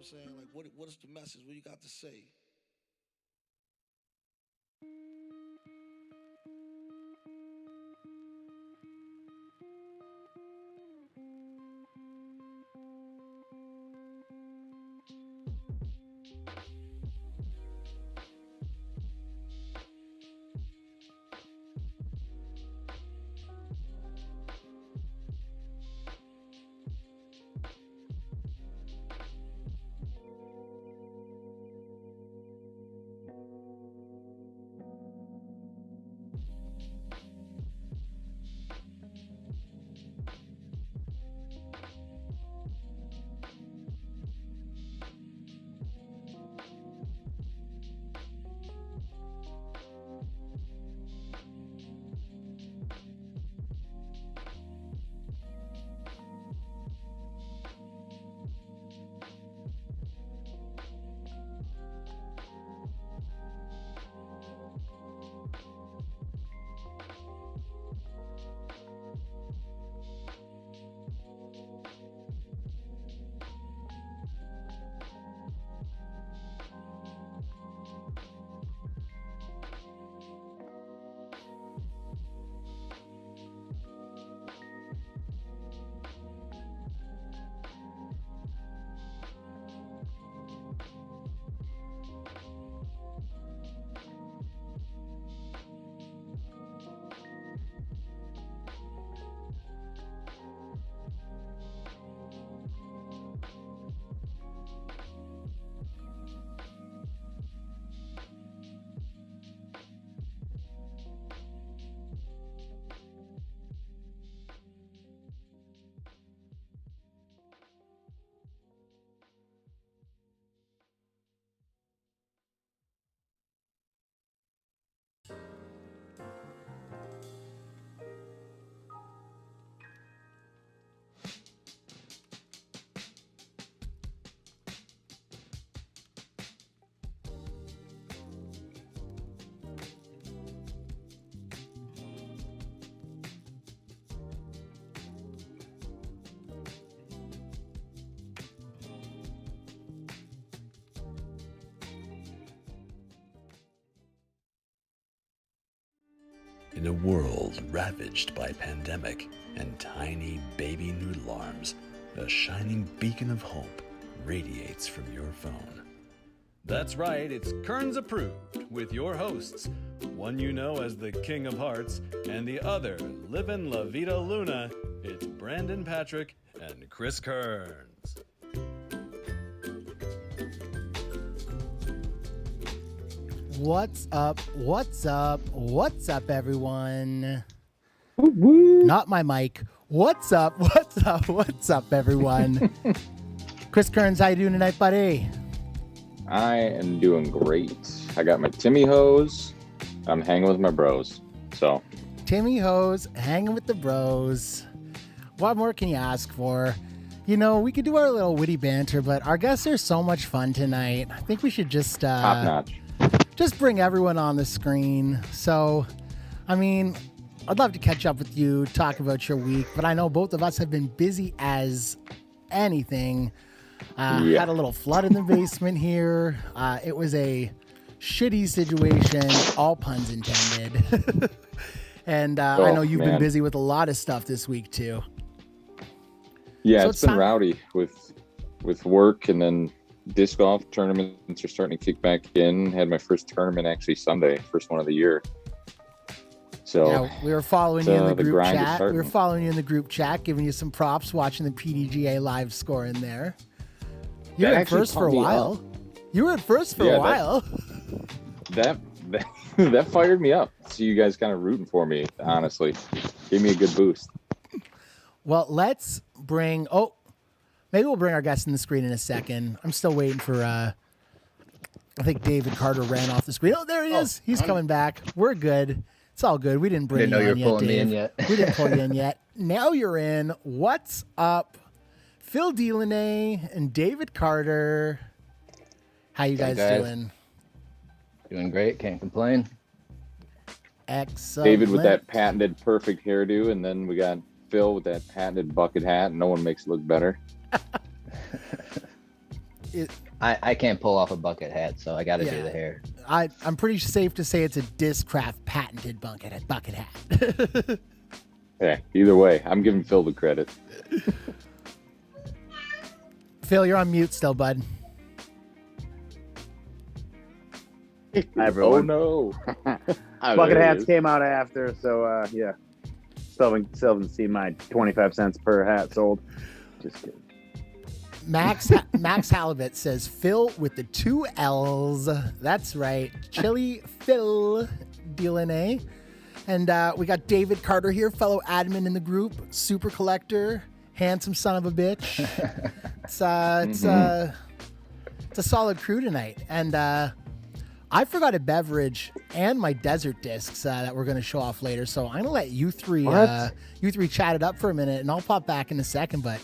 saying? Like, what is the message? What you got to say? In a world ravaged by pandemic and tiny baby noodle arms, a shining beacon of hope radiates from your phone. That's right, it's Kern's Approved with your hosts, one you know as the King of Hearts, and the other, livin' La Vida Luna. It's Brandon Patrick and Chris Kearns. What's up? What's up? What's up, everyone? Woo-woo. Not my mic. What's up? What's up? What's up, everyone? Chris Kearns, how you doing tonight, buddy? I am doing great. I got my Timmy hose. I'm hanging with my bros. So Timmy hose, hanging with the bros. What more can you ask for? You know, we could do our little witty banter, but our guests are so much fun tonight. I think we should just top notch. Just bring everyone on the screen. So, I mean, I'd love to catch up with you, talk about your week, but I know both of us have been busy as anything. Had a little flood in the basement here. It was a shitty situation, all puns intended. And I know you've been busy with a lot of stuff this week too. Yeah, so it's been rowdy with work, and then disc golf tournaments are starting to kick back in. Had my first tournament actually Sunday, first one of the year. So yeah, we were following you in the group chat. We were following you in the group chat, giving you some props, watching the PDGA live score in there. You were at first for a while. You were at first for a while. That fired me up. See you guys kind of rooting for me, honestly. Gave me a good boost. Well, let's bring... maybe we'll bring our guest in the screen in a second. I'm still waiting for... I think David Carter ran off the screen. Oh, there he is. He's coming back. We're good. It's all good. We didn't bring you in yet, Dave. We didn't pull you in yet. Now you're in. What's up? Phill Diloné and David Carter. How you guys doing? Doing great. Can't complain. Excellent. David with that patented perfect hairdo, and then we got Phill with that patented bucket hat. No one makes it look better. I can't pull off a bucket hat, so I got to Yeah. do the hair. I'm pretty safe to say it's a Discraft patented bucket hat. Yeah, either way, I'm giving Phil the credit. Phil, you're on mute still, bud. Hi, everyone. Oh no. Bucket hats came out after, so yeah. Still haven't seen my 25 cents per hat sold. Just kidding. Max Halibut says Phil with the 2 L's. That's right. Chili Phill Diloné. And we got David Carter here, fellow admin in the group, super collector, handsome son of a bitch. It's a solid crew tonight. And I forgot a beverage and my desert discs that we're going to show off later. So I'm going to let you three chat it up for a minute, and I'll pop back in a second. But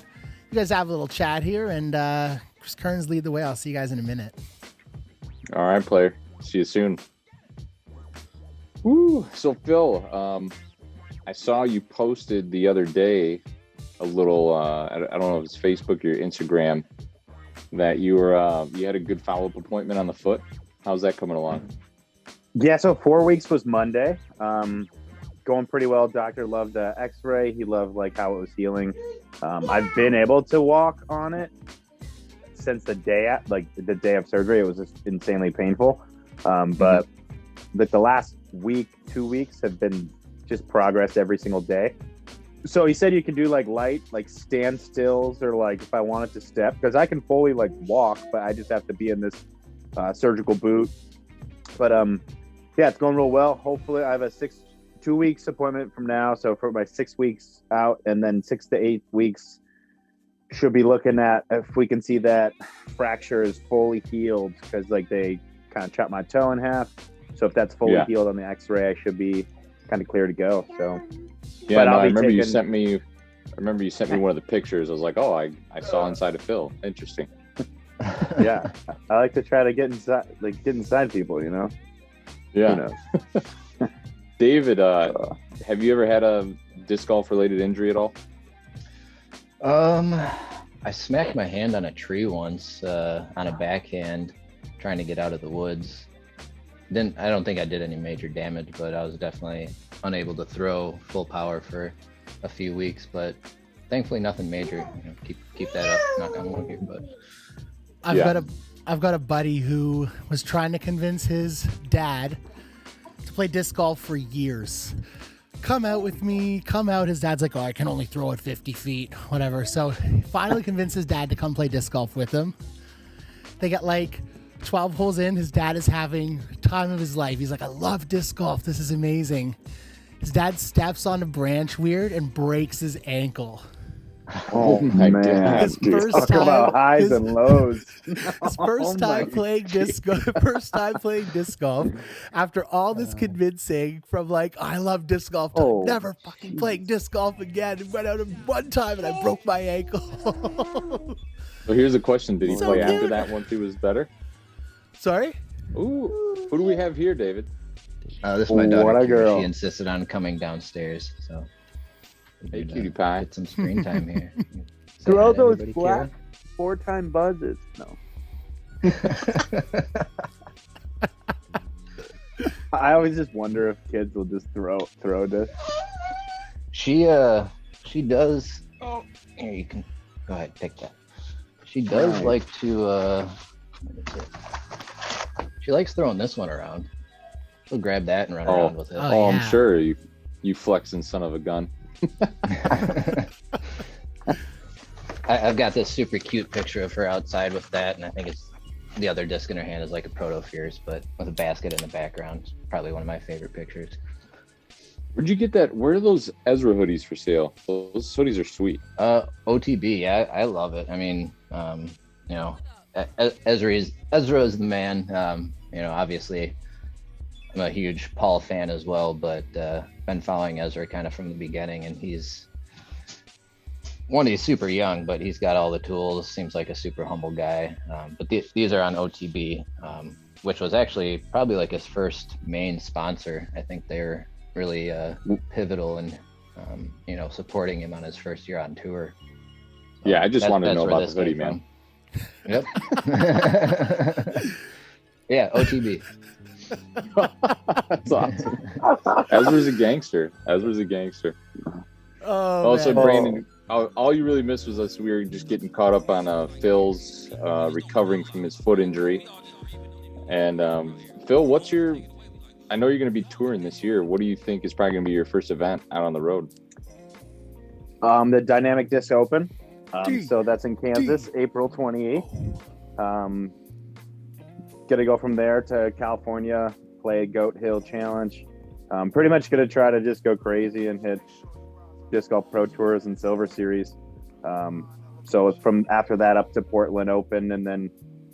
you guys have a little chat here, and Chris Kern's lead the way. I'll see you guys in a minute. All right, player. See you soon. Woo. So Phil, I saw you posted the other day a little. I don't know if it's Facebook or your Instagram, that you had a good follow-up appointment on the foot. How's that coming along? Yeah, so 4 weeks was Monday. Going pretty well. Doctor loved the X-ray. He loved like how it was healing. I've been able to walk on it since the day of surgery. It was just insanely painful. But the last week, 2 weeks have been just progress every single day. So he said you can do like light, like standstills, or like if I wanted to step, because I can fully like walk, but I just have to be in this surgical boot. But yeah, it's going real well. Hopefully I have a 2 weeks appointment from now. So for my 6 weeks out, and then 6 to 8 weeks, should be looking at if we can see that fracture is fully healed, because like they kind of chopped my toe in half. So if that's fully healed on the X-ray, I should be kind of clear to go. So yeah, no, I remember you sent me one of the pictures. I was like, oh, I saw inside of Phil. Interesting. Yeah, I like to try to get inside people, you know. Yeah. Who knows? David, have you ever had a disc golf related injury at all? I smacked my hand on a tree once on a backhand, trying to get out of the woods. I don't think I did any major damage, but I was definitely unable to throw full power for a few weeks. But thankfully, nothing major. You know, keep that up. Knock on wood here, but I've got a buddy who was trying to convince his dad to play disc golf for years. Come out with me, come out. His dad's like, oh, I can only throw it 50 feet, whatever. So he finally convinced his dad to come play disc golf with him. They got like 12 holes in. His dad is having time of his life. He's like, I love disc golf. This is amazing. His dad steps on a branch weird and breaks his ankle. Oh my man! His first Talk time, about highs and lows. His first time playing disc golf. After all this convincing from like, I love disc golf, never fucking playing disc golf again. And went out one time and I broke my ankle. So here's a question: did he So play cute. after that once he was better? Sorry. Ooh, who do we have here, David? This is my daughter. What a Kira. girl. She insisted on coming downstairs, so Hey, cutie pie. get some screen time here. Say Throw hi to those everybody, black 4-time buzzes. No. I always just wonder if kids will just throw this. Kira. She does. Oh, here you can go ahead, pick that. She does Nice. like to. What is it? She likes throwing this one around. She'll grab that and run around with it. Oh, I'm yeah. sure you flexing son of a gun. I've got this super cute picture of her outside with that, and I think it's the other disc in her hand is like a Proto Fierce, but with a basket in the background. It's probably one of my favorite pictures. Where'd you get that? Where are those Ezra hoodies for sale? Those hoodies are sweet. OTB, yeah, I love it. I mean, you know, Ezra is the man. You know, obviously, I'm a huge Paul fan as well, but been following Ezra kind of from the beginning, and he's super young, but he's got all the tools. Seems like a super humble guy. But these are on OTB, which was actually probably like his first main sponsor. I think they're really pivotal in you know, supporting him on his first year on tour. So Yeah, I just wanted to know that's where about this the hoodie, came from. man. Yep. Yeah, OTB. That's awesome. Ezra's a gangster. Oh, Also, man. Brandon, all you really missed was us. We were just getting caught up on Phil's recovering from his foot injury. And Phill, I know you're going to be touring this year. What do you think is probably going to be your first event out on the road? The Dynamic Disc Open. So that's in Kansas, April 28th. Gonna go from there to California, play Goat Hill Challenge. Pretty much gonna try to just go crazy and hit Disc Golf Pro Tours and Silver Series. So from after that up to Portland Open, and then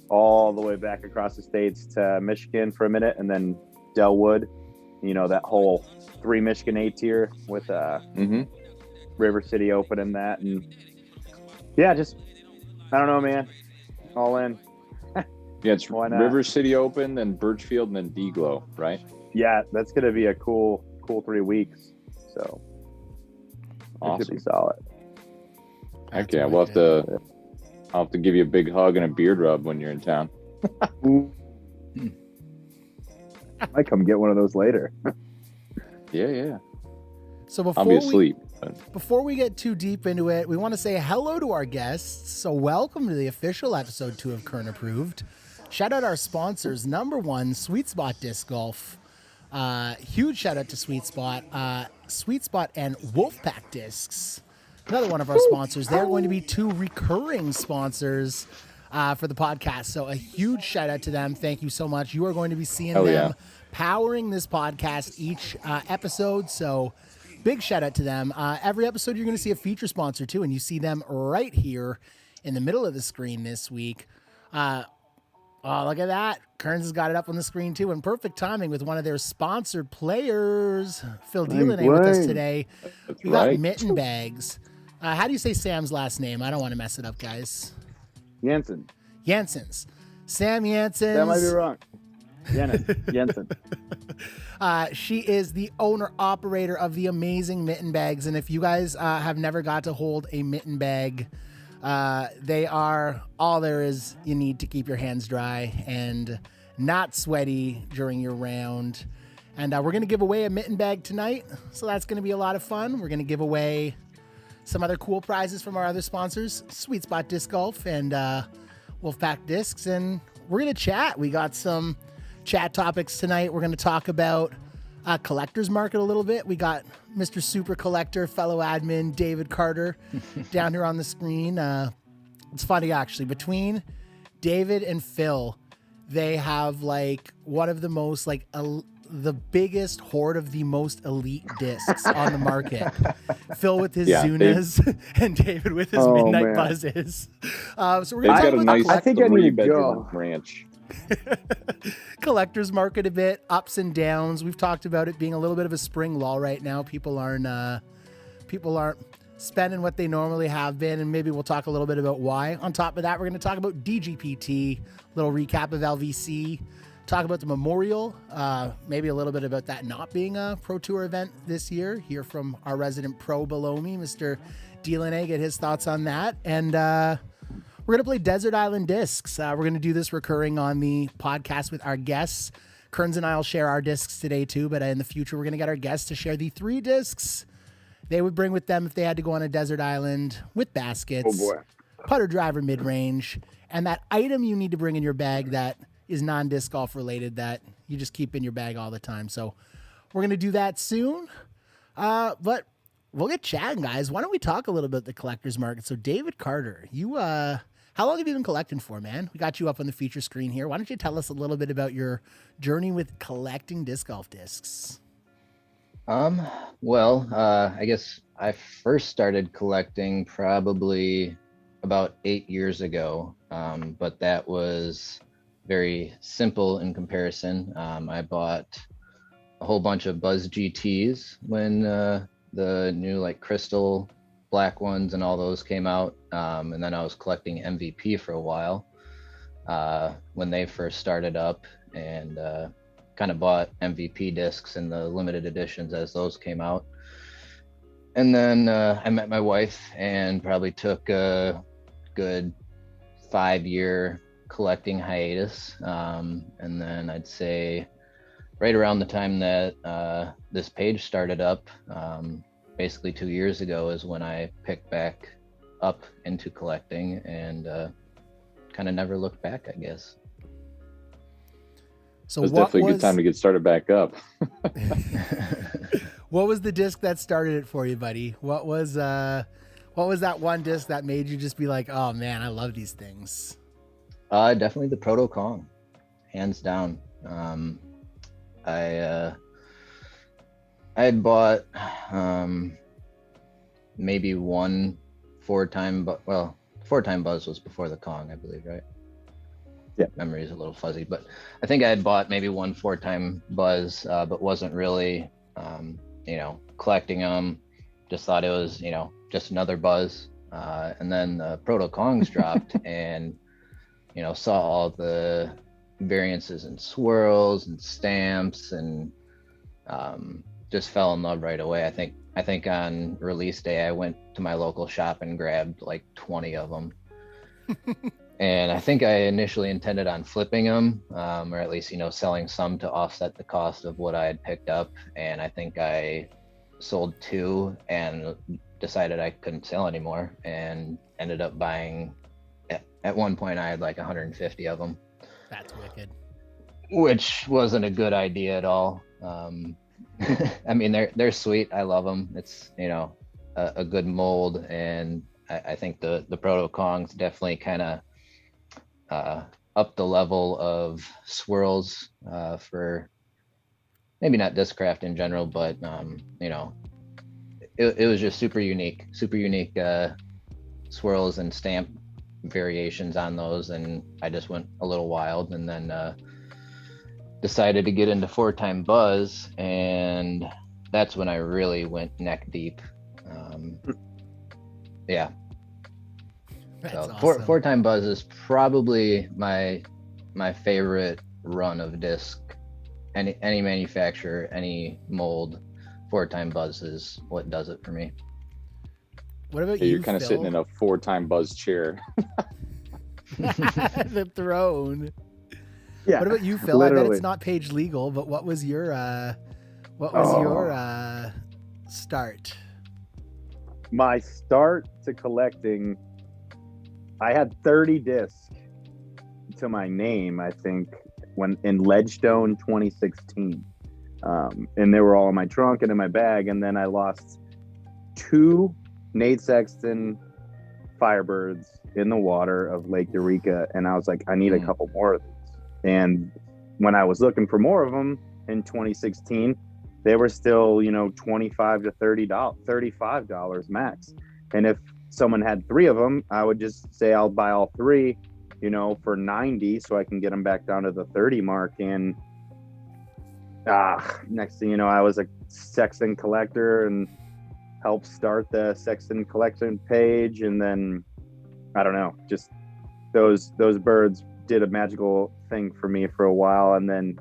all the way back across the states to Michigan for a minute, and then Delwood. That whole 3 Michigan A tier with River City Open and that, and yeah, just I don't know, man. All in. Yeah, it's River City Open, then Birchfield, and then D-Glow, right? Yeah, that's gonna be a cool 3 weeks. So awesome. It should be solid. Heck yeah, I'll have to give you a big hug and a beard rub when you're in town. I might come get one of those later. Yeah. So I'll be asleep. Before we get too deep into it, we want to say hello to our guests. So welcome to the official episode 2 of Kern Approved. Shout out our sponsors. Number 1, Sweet Spot Disc Golf. Huge shout out to Sweet Spot. Sweet Spot and Wolfpack Discs. Another one of our sponsors. They're going to be 2 recurring sponsors for the podcast. So a huge shout out to them. Thank you so much. You are going to be seeing them powering this podcast each episode. So big shout out to them. Every episode, you're going to see a feature sponsor too, and you see them right here in the middle of the screen this week. Oh, look at that. Kern's has got it up on the screen too, and perfect timing with one of their sponsored players, Phill Diloné, with us today. We got mitten bags. How do you say Sam's last name? I don't want to mess it up, guys. Janssens. Sam Janssens. That might be wrong. Jensen. She is the owner-operator of the amazing mitten bags. And if you guys have never got to hold a mitten bag, they are all there is you need to keep your hands dry and not sweaty during your round. And we're going to give away a mitten bag tonight. So that's going to be a lot of fun. We're going to give away some other cool prizes from our other sponsors, Sweet Spot Disc Golf and Wolfpack Discs. And we're going to chat. We got some chat topics tonight. We're going to talk about collector's market a little bit. We got Mr. Super Collector, fellow admin David Carter down here on the screen. It's funny, actually. Between David and Phill, they have like one of the most the biggest hoard of the most elite discs on the market. Phill with his Zunas and David with his Midnight Buzzes. So we're going to talk about I think I need to go. Ranch. Collector's market a bit, ups and downs. We've talked about it being a little bit of a spring lull right now. People aren't spending what they normally have been, and maybe we'll talk a little bit about why. On top of that, we're going to talk about DGPT, little recap of LVC, talk about the Memorial, maybe a little bit about that not being a Pro Tour event this year. Hear from our resident pro below me, Mr. Diloné, get his thoughts on that. And we're going to play Desert Island Discs. We're going to do this recurring on the podcast with our guests. Kerns and I will share our discs today too, but in the future, we're going to get our guests to share the 3 discs they would bring with them if they had to go on a desert island with baskets, putter driver mid-range, and that item you need to bring in your bag that is non-disc golf related that you just keep in your bag all the time. So we're going to do that soon. But we'll get chatting, guys. Why don't we talk a little bit about the collector's market? So David Carter, you, how long have you been collecting for, man? We got you up on the feature screen here. Why don't you tell us a little bit about your journey with collecting disc golf discs? Well, I guess I first started collecting probably about 8 years ago. But that was very simple in comparison. I bought a whole bunch of Buzz GTs when the new like crystal black ones and all those came out. And then I was collecting MVP for a while when they first started up, and kind of bought MVP discs in the limited editions as those came out. And then I met my wife and probably took a good 5-year collecting hiatus. And then I'd say right around the time that this page started up, basically 2 years ago, is when I picked back up into collecting and kind of never looked back, I guess. So It was definitely a good time to get started back up. What was the disc that started it for you, buddy? What was that one disc that made you just be like, oh man, I love these things? Definitely the Proto Kong, hands down. I had bought maybe one 4-time, but well, 4-time Buzz was before the Kong, I believe, right? Yeah. Memory is a little fuzzy, but I think I had bought maybe one 4-time Buzz, but wasn't really, collecting them. Just thought it was, just another Buzz. And then the Proto Kongs dropped, and saw all the variances and swirls and stamps, and just fell in love right away. I think on release day I went to my local shop and grabbed like 20 of them. And I think I initially intended on flipping them, or at least selling some to offset the cost of what I had picked up. And I think I sold 2 and decided I couldn't sell anymore, and ended up buying, at one point I had like 150 of them. That's wicked. Which wasn't a good idea at all. I mean, they're sweet. I love them. It's, a good mold. And I think the Proto Kongs definitely kind of up the level of swirls for maybe not Discraft in general, but, it was just super unique swirls and stamp variations on those. And I just went a little wild, and then decided to get into 4-time Buzz, and that's when I really went neck deep. Yeah. That's So awesome. 4-time Buzz is probably my favorite run of disc. Any manufacturer, any mold, 4-time Buzz is what does it for me. What about Yeah, you, you're kind of Phil? sitting in a 4-time Buzz chair. The throne. Yeah. What about you, Phil? I bet Literally. it's not page legal, but what was your start? My start to collecting, I had 30 discs to my name, I think, when in Ledgestone 2016. And they were all in my trunk and in my bag. And then I lost 2 Nate Sexton Firebirds in the water of Lake Eureka. And I was like, I need a couple more of these. And when I was looking for more of them in 2016, they were still, $25 to $35 max. And if someone had 3 of them, I would just say I'll buy all 3, for 90, so I can get them back down to the 30 mark. And next thing you know, I was a Sexton collector and helped start the Sexton collection page. And then I don't know, just those birds did a magical thing for me for a while. And then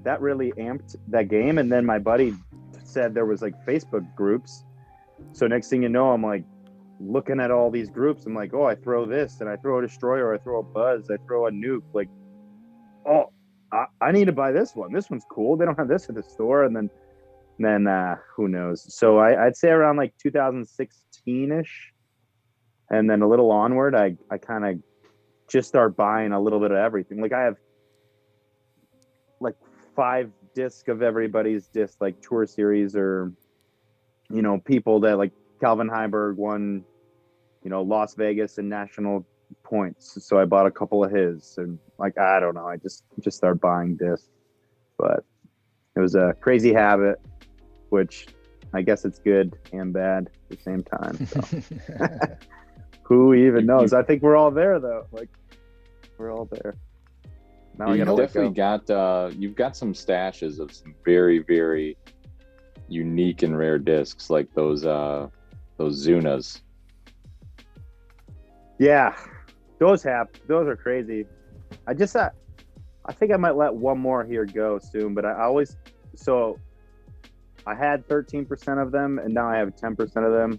that really amped that game. And then my buddy said there was like Facebook groups, so next thing you know, I'm like looking at all these groups. I'm like, oh, I throw this and I throw a destroyer, I throw a Buzz, I throw a nuke, like, oh, I need to buy this one, this one's cool, they don't have this at the store. And then who knows. So I'd say around like 2016ish, and then a little onward, I kind of just start buying a little bit of everything. Like I have like 5 discs of everybody's disc, like Tour Series, or people that like Calvin Heiberg won Las Vegas and national points, so I bought a couple of his. And like, I don't know, I just started buying discs. But it was a crazy habit, which I guess it's good and bad at the same time, so. Who even knows? I think we're all there though. Like, we're all there. Now I You've gotta definitely you've got some stashes of some very, very unique and rare discs, like those Zunas. Yeah, those are crazy. I think I might let one more here go soon, but I had 13% of them, and now I have 10% of them.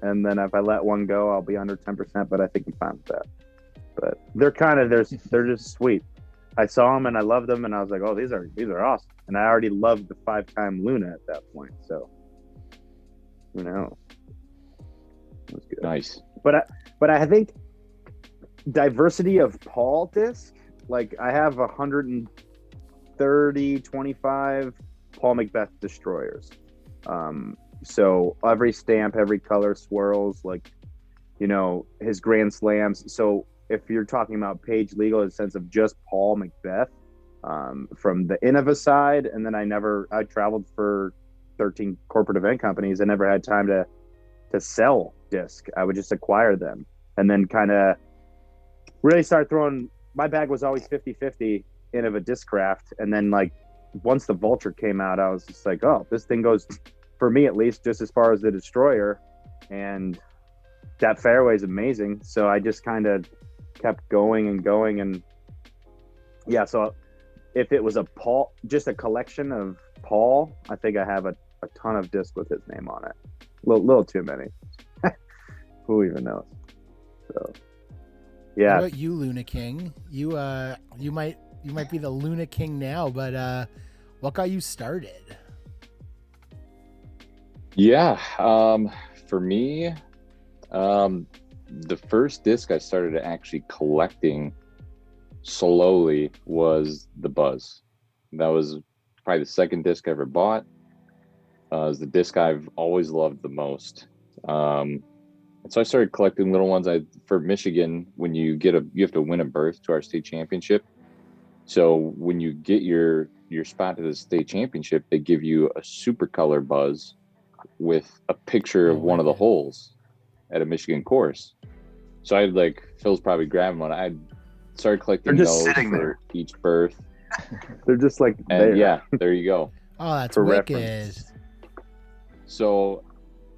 and then if I let one go, I'll be under 10%. But I think I'm fine with that. But they're just sweet. I saw them and I loved them, and I was like, oh, these are awesome. And I already loved the 5-time Luna at that point, so who knows? It was good. Nice. But I think diversity of Paul disc. Like I have 125 Paul Macbeth destroyers. So every stamp, every color swirls, like, his Grand Slams. So if you're talking about page legal in the sense of just Paul Macbeth, from the Innova side, and then I traveled for 13 corporate event companies. I never had time to sell disc. I would just acquire them and then kind of really start throwing. My bag was always 50-50 Innova Discraft. And then like once the Vulture came out, I was just like, oh, this thing goes, for me at least, just as far as the Destroyer. And that fairway is amazing. So I just kind of kept going and going. And yeah, so if it was just a collection of Paul, I think I have a ton of disc with his name on it. Little too many. Who even knows? So yeah. What about you, Luna King? You might be the Luna King now, but what got you started? Yeah, for me, the first disc I started actually collecting slowly was the Buzz. That was probably the second disc I ever bought. It was the disc I've always loved the most. And so I started collecting little ones. For Michigan, when you have to win a berth to our state championship. So when you get your spot to the state championship, they give you a super color Buzz with a picture of one of the holes at a Michigan course. So I'd Phil's probably grabbing one. I started collecting those for each berth. They're just like there. And yeah, there you go. Oh, that's For wicked. reference. So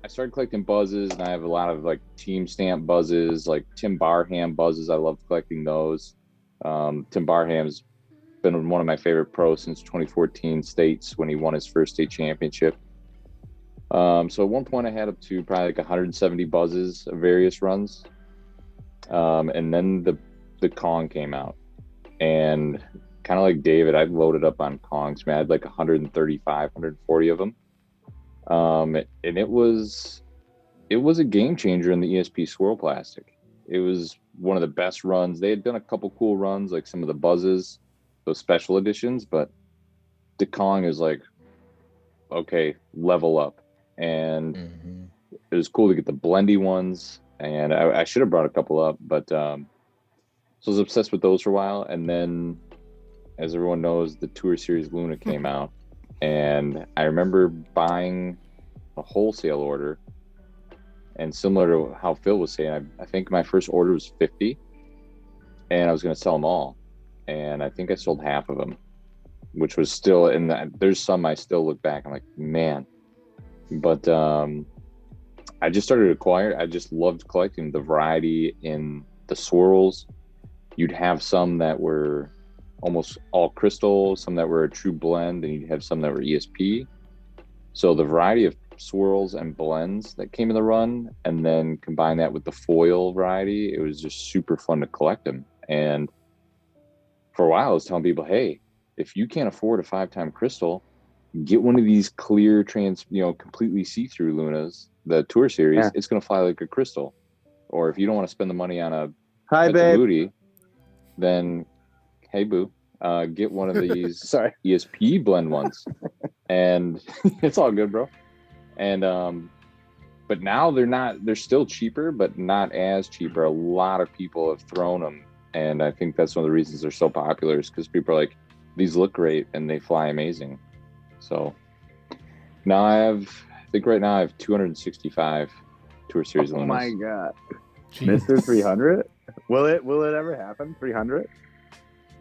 I started collecting Buzzes, and I have a lot of team stamp Buzzes, like Tim Barham Buzzes. I love collecting those. Tim Barham's been one of my favorite pros since 2014 states when he won his first state championship. So at one point I had up to probably 170 Buzzes of various runs. And then the Kong came out, and kind of like David, I loaded up on Kongs. I had 135, 140 of them. And it was a game changer in the ESP swirl plastic. It was one of the best runs. They had done a couple cool runs, like some of the Buzzes, those special editions, but the Kong is okay, level up. And it was cool to get the blendy ones, and I should have brought a couple up, but so I was obsessed with those for a while. And then, as everyone knows, the Tour Series Luna came out, and I remember buying a wholesale order, and similar to how Phil was saying, I think my first order was 50, and I was going to sell them all, and I think I sold half of them, which was still there's some I still look back, I'm like, man. But I just started I just loved collecting the variety in the swirls. You'd have some that were almost all crystal, some that were a true blend, and you'd have some that were ESP. So the variety of swirls and blends that came in the run, and then combine that with the foil variety, it was just super fun to collect them. And for a while I was telling people, hey, if you can't afford a 5-time crystal, get one of these clear completely see-through Lunas, the Tour Series. Yeah. It's going to fly like a crystal. Or if you don't want to spend the money on a booty, then hey boo, get one of these ESP blend ones. And it's all good, bro. And but now they're still cheaper, but not as cheaper. A lot of people have thrown them, and I think that's one of the reasons they're so popular, is because people are like, these look great and they fly amazing. So now I think right now I have 265 Tour Series Lunas. Oh my god. Mr. 300? Will it ever happen? 300?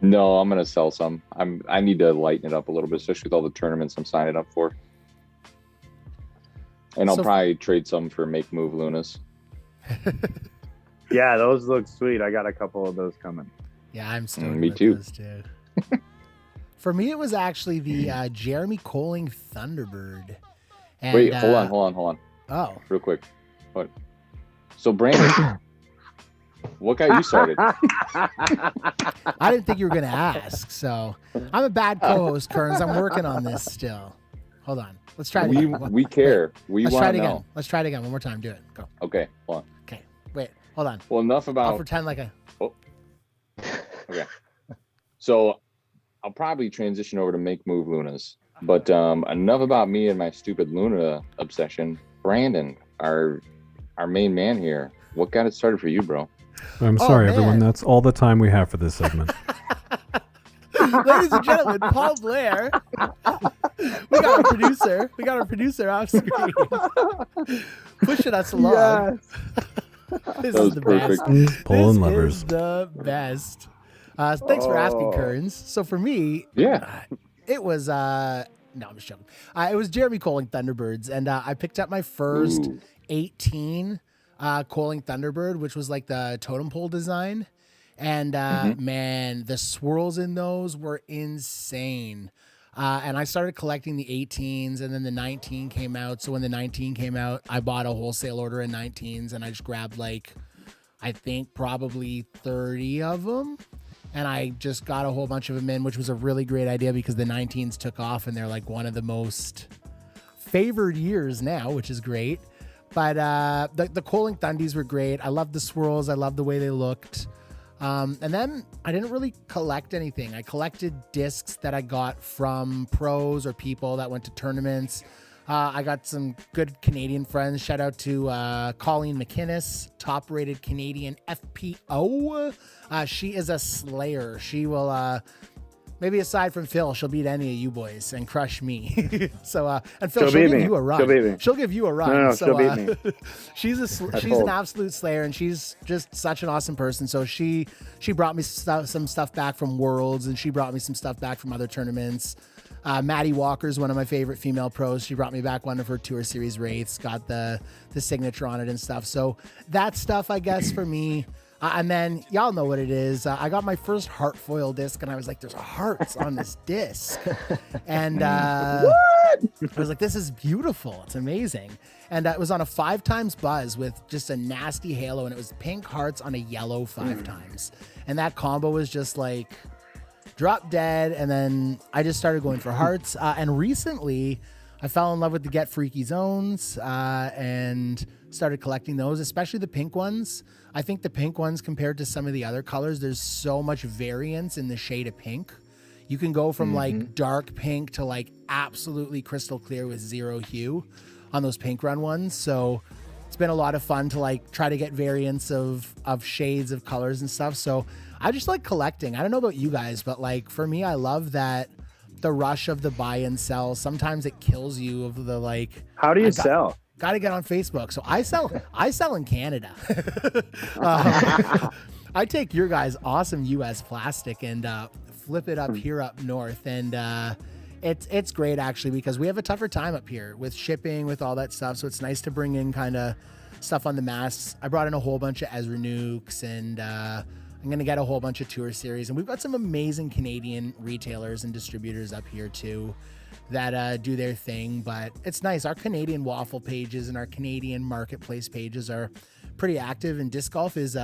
No, I'm gonna sell some. I need to lighten it up a little bit, especially with all the tournaments I'm signing up for. And I'll probably trade some for Make Move Lunas. Yeah, those look sweet. I got a couple of those coming. Yeah, I'm still me too. Those too. For me, it was actually the Jeremy Coling Thunderbird. And, wait, hold on. Oh, real quick. So Brandon, what got you started? I didn't think you were going to ask. So I'm a bad co-host, Kearns. I'm working on this still. Hold on. Let's try it again. We care. We Let's try want it to again. know. Let's try it again. One more time. Do it. Go. Okay, hold on. Okay. Wait. Hold on. Well, enough I'll about. pretend like a. Oh. Okay. So I'll probably transition over to make move Lunas, but enough about me and my stupid Luna obsession. Brandon, our main man here. What got it started for you, bro? I'm sorry, man. everyone. That's all the time we have for this segment. Ladies and gentlemen, Paul Blair. We got our producer off screen. Pushing us along. This That was is the perfect. best. Pulling This levers. is the best. Thanks for asking, Kearns. So for me, Yeah. it was no, I'm just joking. It was Jeremy Coling Thunderbirds, and I picked up my first Ooh. 18 Coling Thunderbird, which was like the totem pole design. And man, the swirls in those were insane. And I started collecting the 18s, and then the 19 came out. So when the 19 came out, I bought a wholesale order of 19s, and I just grabbed like, I think probably 30 of them. And I just got a whole bunch of them in, which was a really great idea because the 19s took off, and they're like one of the most favored years now, which is great. But the Coling Thundies were great. I loved the swirls. I loved the way they looked. And then I didn't really collect anything. I collected discs that I got from pros or people that went to tournaments. I got some good Canadian friends. Shout out to Colleen McInnes, top-rated Canadian FPO. She is a slayer. She will, maybe aside from Phil, she'll beat any of you boys and crush me. So, and Phil, she'll give you a run. She'll give you a run. No, so, she'll beat me. she's an absolute slayer, and she's just such an awesome person. So she brought me some stuff back from Worlds, and she brought me some stuff back from other tournaments. Maddie Walker's one of my favorite female pros. She brought me back one of her Tour Series wraiths, got the signature on it and stuff. So that stuff, I guess, for me. And then y'all know what it is. I got my first heart foil disc, and I was like, "There's hearts on this disc," and I was like, "This is beautiful. It's amazing." And it was on a 5x buzz with just a nasty halo, and it was pink hearts on a yellow 5x, and that combo was just like drop dead. And then I just started going for hearts. And recently, I fell in love with the Get Freaky Zones and started collecting those, especially the pink ones. I think the pink ones, compared to some of the other colors, there's so much variance in the shade of pink. You can go from like dark pink to like absolutely crystal clear with zero hue on those pink run ones. So it's been a lot of fun to like try to get variants of shades of colors and stuff. So I just like collecting. I don't know about you guys, but like for me, I love that the rush of the buy and sell. Sometimes it kills you of the like. How do you sell? Got to get on Facebook. So I sell in Canada. I take your guys' awesome US plastic and flip it up here up north. And it's great actually, because we have a tougher time up here with shipping, with all that stuff. So it's nice to bring in kind of stuff on the masks. I brought in a whole bunch of Ezra Nukes, and I'm going to get a whole bunch of Tour Series. And we've got some amazing Canadian retailers and distributors up here too that do their thing. But it's nice. Our Canadian waffle pages and our Canadian marketplace pages are pretty active, and disc golf is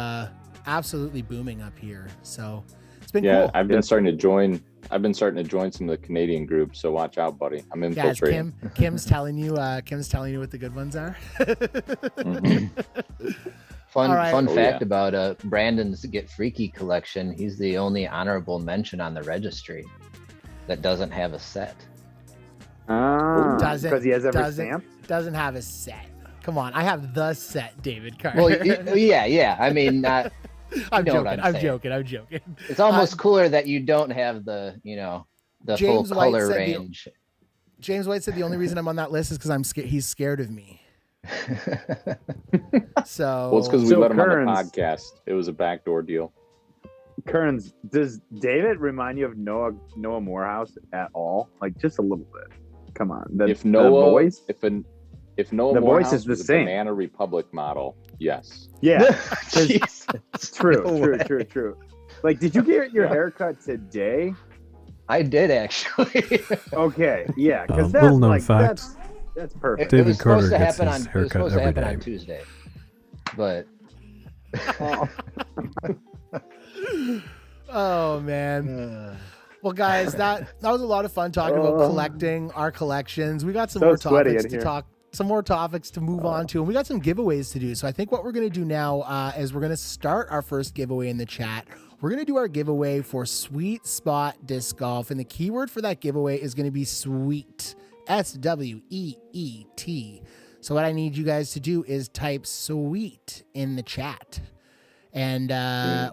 absolutely booming up here. So it's been cool. I've been starting to join some of the Canadian groups, so watch out, buddy. I'm infiltrating. Kim's telling you what the good ones are. Fun fact about Brandon's Get Freaky collection: he's the only honorable mention on the registry that doesn't have a set. Because he has every stamp? Doesn't have a set. Come on, I have the set, David Carter. Well, yeah. I mean, I'm joking. It's almost cooler that you don't have the full color range. James White said the only reason I'm on that list is because he's scared of me. So well, it's because we let him on the podcast. It was a backdoor deal. Kearns, does David remind you of Noah Morehouse at all? Like just a little bit. Come on. If Noah voice Morehouse is the was same. a Banana Republic model, yes. Yeah. True. Like, did you get your haircut today? I did actually. Okay, yeah, because little known fact. That's perfect. David Carter gets his haircut every day. On Tuesday. but Oh man. Well, guys, that was a lot of fun talking about collecting our collections. We got some So more sweaty topics in to here. talk, some more topics to move on to, and we got some giveaways to do. So I think what we're going to do now is we're going to start our first giveaway in the chat. We're going to do our giveaway for Sweet Spot Disc Golf, and the keyword for that giveaway is going to be sweet, SWEET. So what I need you guys to do is type sweet in the chat. And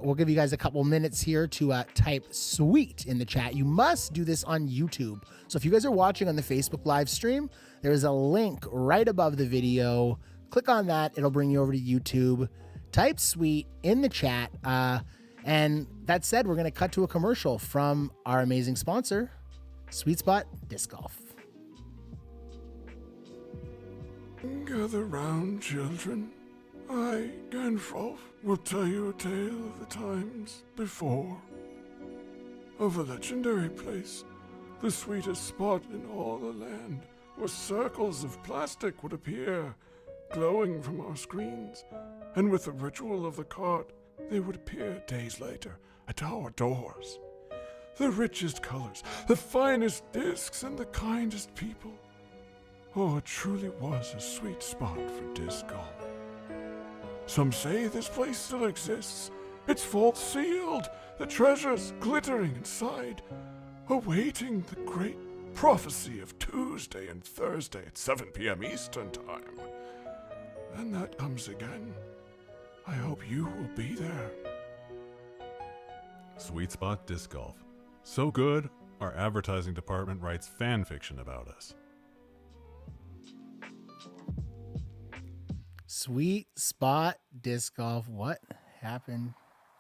we'll give you guys a couple minutes here to type sweet in the chat. You must do this on YouTube. So if you guys are watching on the Facebook live stream, there is a link right above the video. Click on that. It'll bring you over to YouTube. Type sweet in the chat. And that said, we're going to cut to a commercial from our amazing sponsor, Sweet Spot Disc Golf. Gather round, children. I, Gandalf, will tell you a tale of the times before. Of a legendary place, the sweetest spot in all the land, where circles of plastic would appear, glowing from our screens, and with the ritual of the cart, they would appear days later at our doors. The richest colors, the finest discs, and the kindest people. Oh, it truly was a sweet spot for disc golf. Some say this place still exists. It's vault sealed, the treasures glittering inside, awaiting the great prophecy of Tuesday and Thursday at 7 p.m. Eastern Time. And that comes again. I hope you will be there. Sweet Spot Disc Golf. So good, our advertising department writes fan fiction about us. Sweet Spot Disc Golf. What happened?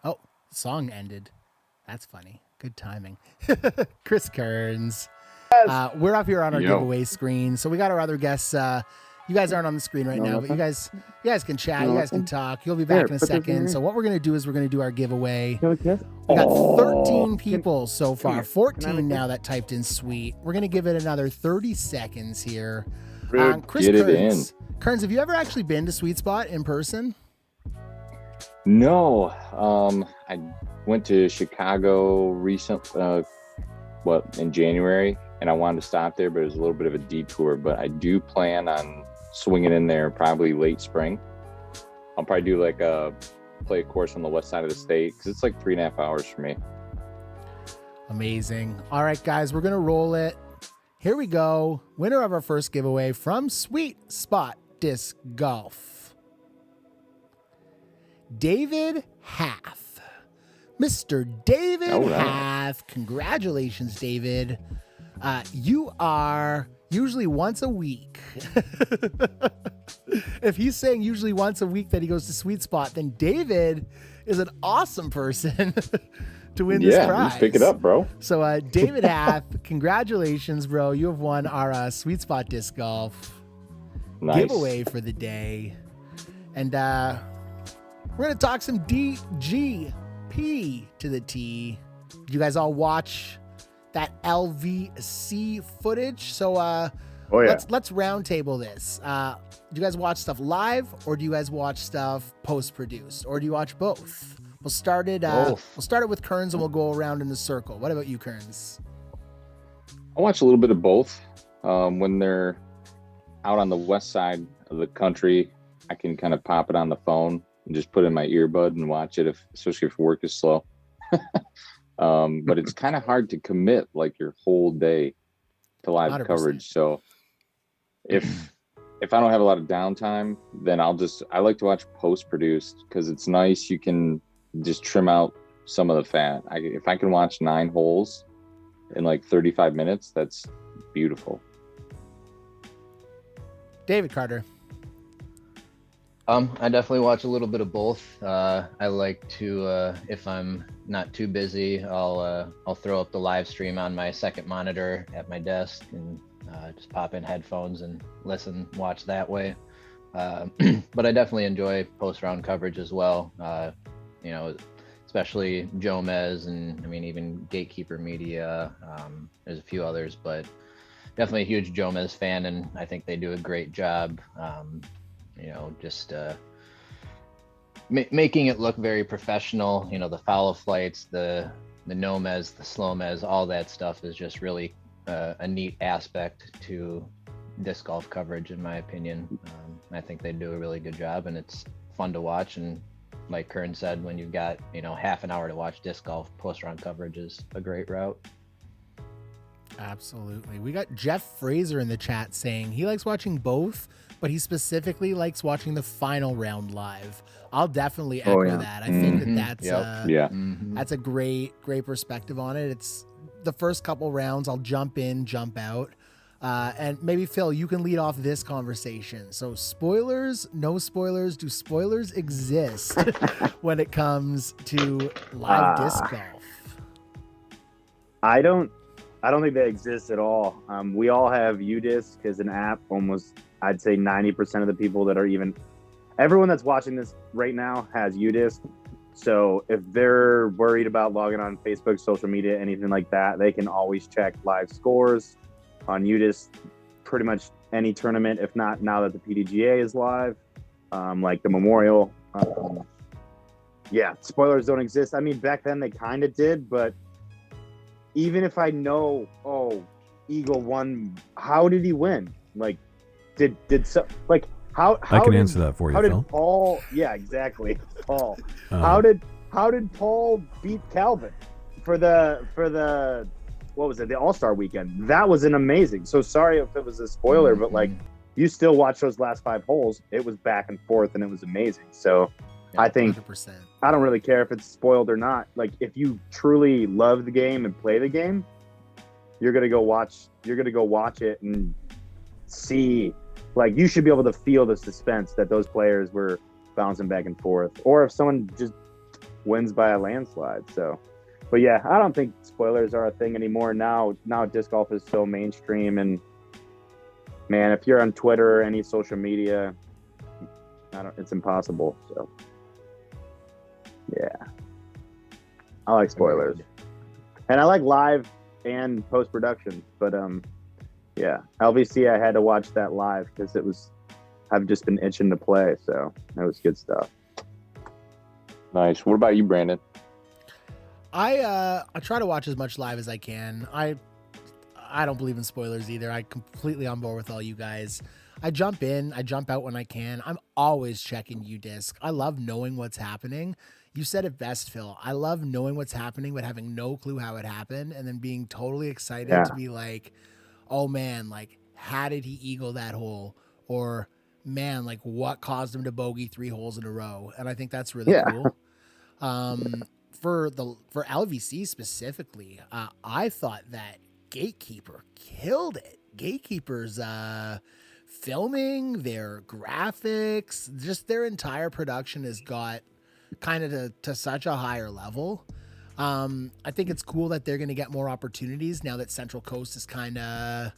Oh, the song ended. That's funny. Good timing. Chris Kearns. We're up here on our giveaway screen. So we got our other guests. You guys aren't on the screen right now, but you guys can chat. You guys can talk. You'll be back in a second. So what we're going to do is we're going to do our giveaway. We got 13 people so far. 14 now that typed in sweet. We're going to give it another 30 seconds here. Chris Get it Kearns. in. Kearns, have you ever actually been to Sweet Spot in person? No, I went to Chicago in January, and I wanted to stop there, but it was a little bit of a detour. But I do plan on swinging in there probably late spring. I'll probably do play a course on the west side of the state because it's like 3.5 hours for me. Amazing. All right, guys, we're going to roll it. Here we go. Winner of our first giveaway from Sweet Spot Disc Golf. David Half. Mr. David Half. Congratulations, David. You are usually once a week. If he's saying usually once a week that he goes to Sweet Spot, then David is an awesome person to win this prize. Yeah, pick it up, bro. So, David Half, congratulations, bro. You have won our Sweet Spot Disc Golf giveaway for the day. And we're going to talk some DGP to the T. Did you guys all watch that LVC footage? So let's roundtable this. Do you guys watch stuff live, or do you guys watch stuff post-produced, or do you watch both? We'll start it with Kearns, and we'll go around in the circle. What about you, Kearns? I watch a little bit of both. When they're out on the west side of the country, I can kind of pop it on the phone and just put in my earbud and watch it, especially if work is slow. But it's kind of hard to commit like your whole day to live 100%. coverage. So if I don't have a lot of downtime, then I like to watch post-produced because it's nice. You can just trim out some of the fat. If I can watch 9 holes in like 35 minutes, that's beautiful. David Carter. I definitely watch a little bit of both. I like to, if I'm not too busy, I'll throw up the live stream on my second monitor at my desk and just pop in headphones and watch that way. But I definitely enjoy post-round coverage as well. Especially Jomez and even Gatekeeper Media. There's a few others, but definitely a huge Jomez fan, and I think they do a great job. making it look very professional. You know, the follow flights, the no-mez, the slow-mez, all that stuff is just really a neat aspect to disc golf coverage, in my opinion. I think they do a really good job, and it's fun to watch. And like Kern said, when you've got, you know, half an hour to watch disc golf, post-round coverage is a great route. Absolutely. We got Jeff Fraser in the chat saying he likes watching both, but he specifically likes watching the final round live. I'll definitely echo that. I think that's that's a great perspective on it. It's the first couple rounds, I'll jump in, jump out. And maybe Phil, you can lead off this conversation. So spoilers, no spoilers, do spoilers exist when it comes to live disc golf? I don't think they exist at all. We all have UDisc as an app. Almost, I'd say 90% of the people that are everyone that's watching this right now has UDisc. So if they're worried about logging on Facebook, social media, anything like that, they can always check live scores on UDisc, pretty much any tournament, if not now that the PDGA is live, like the Memorial. Spoilers don't exist. I mean, back then they kind of did, but even if I know, Eagle won, how did he win? Like, how I can answer that for you, how did Phil. Paul? Yeah, exactly, Paul. How did Paul beat Calvin for the what was it, the All-Star weekend? That was an amazing. So sorry if it was a spoiler, but like, you still watch those last 5 holes. It was back and forth, and it was amazing. So I think 100%. I don't really care if it's spoiled or not. Like, if you truly love the game and play the game, you're gonna go watch it and see. Like, you should be able to feel the suspense that those players were bouncing back and forth, or if someone just wins by a landslide. So, but yeah, I don't think spoilers are a thing anymore. Now disc golf is so mainstream, and man, if you're on Twitter or any social media, it's impossible. So yeah, I like spoilers, and I like live and post-production, but LVC, I had to watch that live because I've just been itching to play, so that was good stuff. Nice. What about you, Brandon? I try to watch as much live as I can. I don't believe in spoilers either. I completely on board with all you guys. I jump in, I jump out when I can. I'm always checking UDisc. I love knowing what's happening. You said it best, Phil. I love knowing what's happening, but having no clue how it happened, and then being totally excited to be like, oh man, like, how did he eagle that hole? Or man, like, what caused him to bogey 3 holes in a row? And I think that's really cool. For LVC specifically, I thought that Gatekeeper killed it. Gatekeeper's filming, their graphics, just their entire production has got kind of to such a higher level. I think it's cool that they're going to get more opportunities now that Central Coast is kind of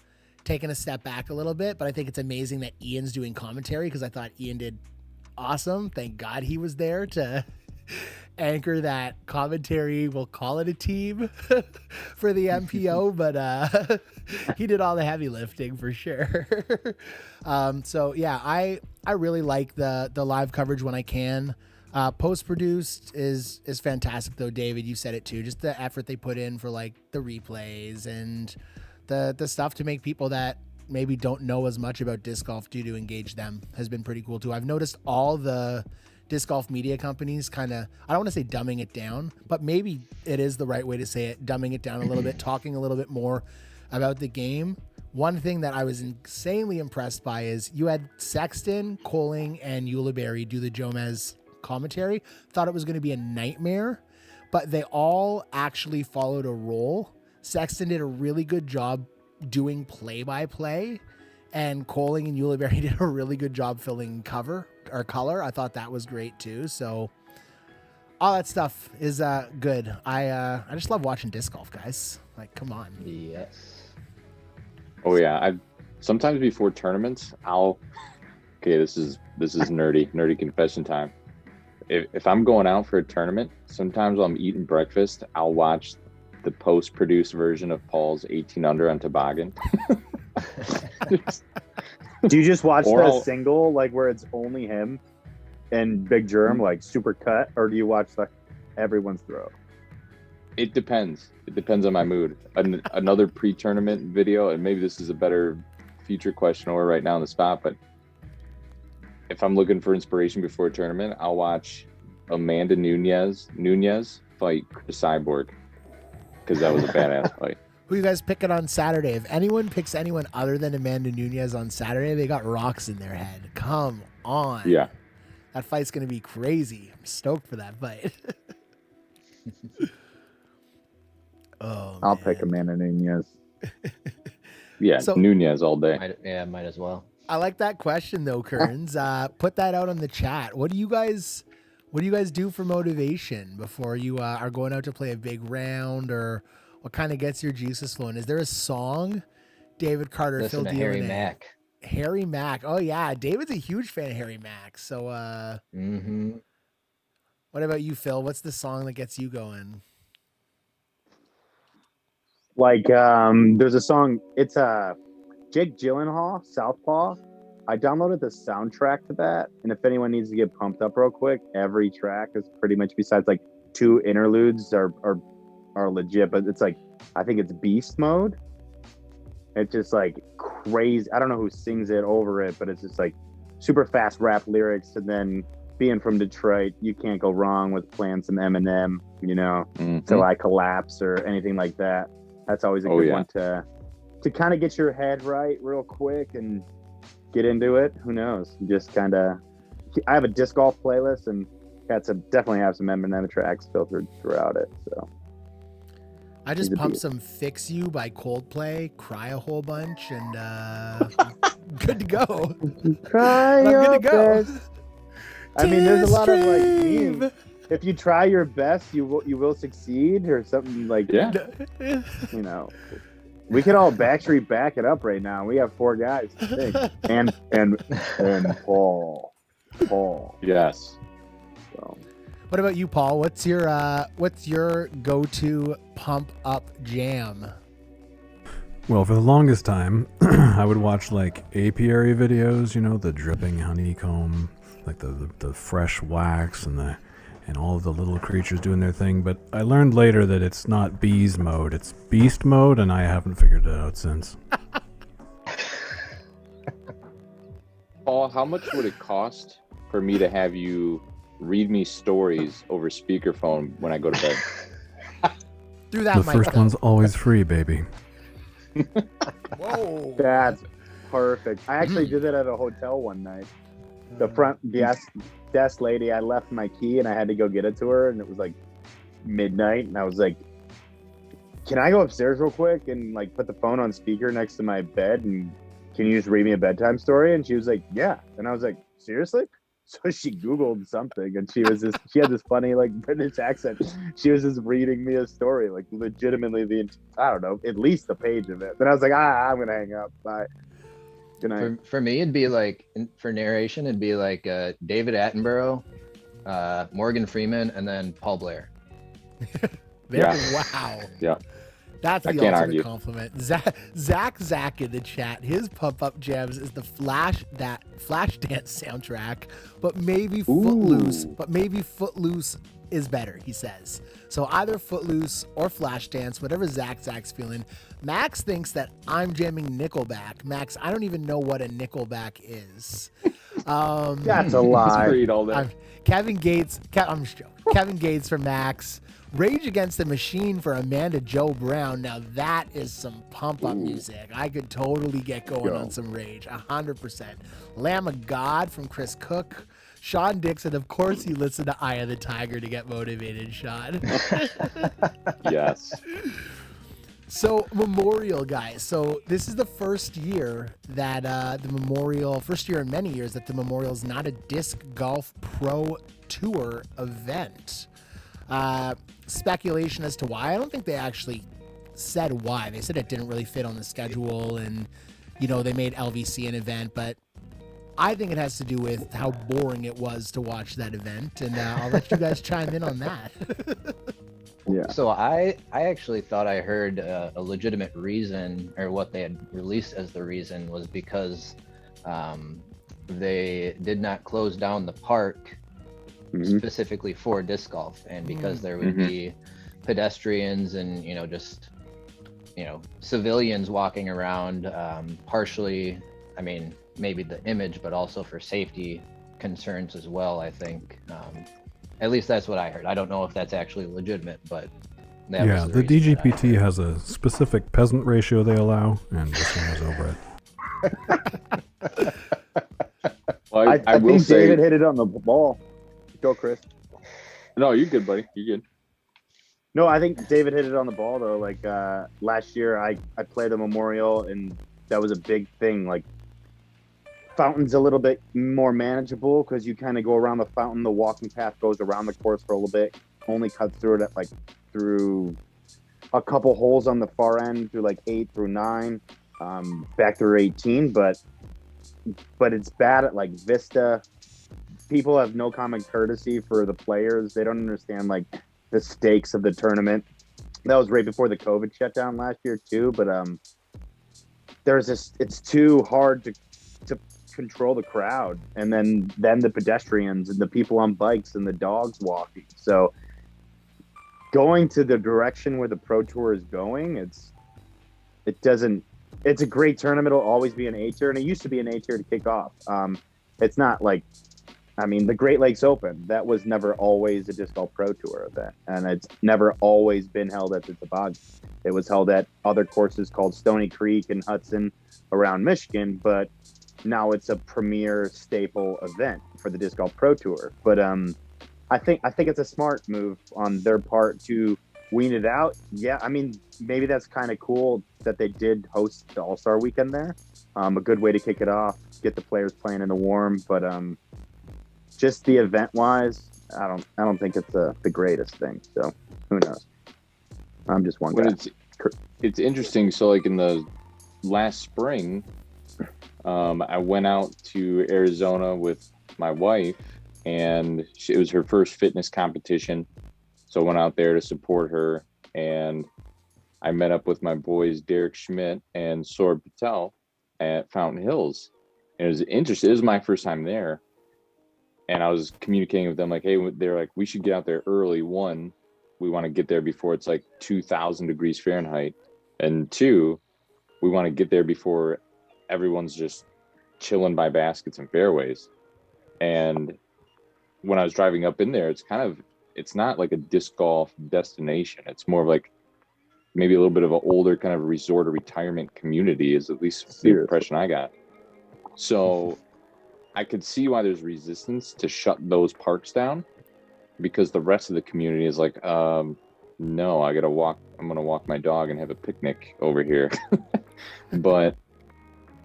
taking a step back a little bit. But I think it's amazing that Ian's doing commentary, because I thought Ian did awesome. Thank God he was there to anchor that commentary. We'll call it a team for the MPO, but he did all the heavy lifting for sure. So yeah, I really like the live coverage when I can. Post-produced is fantastic though, David. You said it too. Just the effort they put in for like the replays and the stuff to make people that maybe don't know as much about disc golf to engage them has been pretty cool too. I've noticed all the disc golf media companies kind of, I don't want to say dumbing it down, but maybe it is the right way to say it, dumbing it down a little bit, talking a little bit more about the game. One thing that I was insanely impressed by is you had Sexton, Coling, and Ulibarri do the Jomez commentary. Thought it was going to be a nightmare, but they all actually followed a role. Sexton did a really good job doing play-by-play, and Coling and Ulibarri did a really good job filling cover or color. I thought that was great too. So all that stuff is good. I just love watching disc golf, guys. Like, come on. Yes. Oh yeah, I sometimes before tournaments, this is nerdy confession time. If I'm going out for a tournament, sometimes while I'm eating breakfast, I'll watch the post-produced version of Paul's 18 under on toboggan. Do you just watch the single, like where it's only him? and Big Germ, like super cut, or do you watch like everyone's throw? It depends. It depends on my mood. Another pre-tournament video, and maybe this is a better future question or right now on the spot, but if I'm looking for inspiration before a tournament, I'll watch Amanda Nunez fight Chris Cyborg, because that was a badass fight. Who you guys picking on Saturday? If anyone picks anyone other than Amanda Nunez on Saturday, they got rocks in their head. Come on. Yeah. That fight's going to be crazy. I'm stoked for that fight. Oh, I'll man. pick Amanda Nunez. Yeah, So- Nunez all day. Might as well. I like that question though, Kearns. Put that out on the chat. What do you guys do for motivation before you are going out to play a big round, or what kind of gets your juices flowing? Is there a song? David Carter, Listen Phill to Harry Diloné. Mack. Harry Mack. Oh yeah, David's a huge fan of Harry Mack. So what about you, Phil? What's the song that gets you going? Like, there's a song. It's Jake Gyllenhaal, Southpaw. I downloaded the soundtrack to that, and if anyone needs to get pumped up real quick, every track is pretty much, besides like 2 interludes, are legit. But it's like, I think it's Beast Mode. It's just like crazy. I don't know who sings it over it, but it's just like super fast rap lyrics. And then being from Detroit, you can't go wrong with playing some Eminem, you know, Till I Collapse or anything like that. That's always a good one to kind of get your head right real quick and get into it. Who knows? Just kind of, I have a disc golf playlist and definitely have some Eminem tracks filtered throughout it. So I just pumped some Fix You by Coldplay, cry a whole bunch, and good to go. Try I'm your good to go. best. I mean, there's a lot of like Stream. memes. If you try your best, you will succeed, or something like you know. We can all Backstreet back it up right now. We have 4 guys, I think. and Paul. Yes. So. What about you, Paul? What's your go-to pump up jam? Well, for the longest time, I would watch like apiary videos, you know, the dripping honeycomb, like the fresh wax and all of the little creatures doing their thing. But I learned later that it's not bees mode, it's beast mode, and I haven't figured it out since. Paul, how much would it cost for me to have you read me stories over speakerphone when I go to bed? Through that The mic, first though. one's always free, baby. Whoa. That's perfect. I actually did that at a hotel one night. The front desk lady, I left my key and I had to go get it to her, and it was like midnight, and I was like, can I go upstairs real quick and like put the phone on speaker next to my bed, and can you just read me a bedtime story? And she was like, yeah. And I was like, seriously? So she Googled something, and she had this funny like British accent. She was just reading me a story, like legitimately I don't know, at least a page of it. Then I was like, I'm gonna hang up. Bye. Good night. For me, it'd be like, for narration, it'd be like David Attenborough, Morgan Freeman, and then Paul Blair. Wow. Yeah. That's I the can't ultimate argue. compliment. Zach in the chat. His pump up jams is the Flashdance soundtrack, but maybe Footloose. But maybe Footloose is better, he says. So either Footloose or Flashdance, whatever Zach's feeling. Max thinks that I'm jamming Nickelback. Max, I don't even know what a Nickelback is. That's a lie. Read all that. Kevin Gates. I'm just joking. Kevin Gates for Max. Rage Against the Machine for Amanda Joe Brown. Now that is some pump up music. I could totally get going on some Rage. 100%. Lamb of God from Chris Cook. Sean Dixon, of course you listen to Eye of the Tiger to get motivated, Sean. Yes. So Memorial, guys. So this is the first year that first year in many years that the Memorial is not a Disc Golf Pro Tour event. Speculation as to why. I don't think they actually said why. They said it didn't really fit on the schedule, and they made LVC an event, but I think it has to do with how boring it was to watch that event, and I'll let you guys chime in on that. Yeah. So I actually thought I heard a legitimate reason, or what they had released as the reason was because they did not close down the park Mhm. specifically for disc golf, and because there would be pedestrians and just civilians walking around, partially, I mean, maybe the image, but also for safety concerns as well, I think. At least that's what I heard. I don't know if that's actually legitimate, but that Yeah, was the reason that I DGPT heard. has a specific peasant ratio they allow, and this one was over it. Well, I I will think say, David hit it on the ball. Go, Chris. no, you're good, buddy. You're good. No, I think David hit it on the ball though. Like last year, I played the Memorial, and that was a big thing. Like fountain's a little bit more manageable because you kind of go around the fountain. The walking path goes around the course for a little bit. Only cuts through it at through a couple holes on the far end through 8 through 9, back through 18. But it's bad at Vista. People have no common courtesy for the players. They don't understand the stakes of the tournament. That was right before the COVID shutdown last year too. But it's too hard to control the crowd, and then the pedestrians and the people on bikes and the dogs walking. So going to the direction where the Pro Tour is going, it's a great tournament. It'll always be an A tier, and it used to be an A tier to kick off. It's not the Great Lakes Open, that was never always a Disc Golf Pro Tour event, and it's never always been held at the Toboggan. It was held at other courses called Stony Creek and Hudson around Michigan, but now it's a premier staple event for the Disc Golf Pro Tour. But I think it's a smart move on their part to wean it out. Yeah, I mean, maybe that's kind of cool that they did host the All-Star Weekend there. A good way to kick it off, get the players playing in the warm. But just the event-wise, I don't think it's the greatest thing. So who knows? I'm just one guy. It's interesting. So in the last spring, I went out to Arizona with my wife, and it was her first fitness competition. So I went out there to support her, and I met up with my boys, Derek Schmidt and Saurabh Patel at Fountain Hills. And it was interesting. It was my first time there. And I was communicating with them hey, they're like, we should get out there early. One, we want to get there before it's 2,000 degrees Fahrenheit. And two, we want to get there before everyone's just chilling by baskets and fairways. And when I was driving up in there, it's not like a disc golf destination. It's more of maybe a little bit of an older kind of resort or retirement community, is at least the impression I got. So I could see why there's resistance to shut those parks down, because the rest of the community is no, I'm going to walk my dog and have a picnic over here. But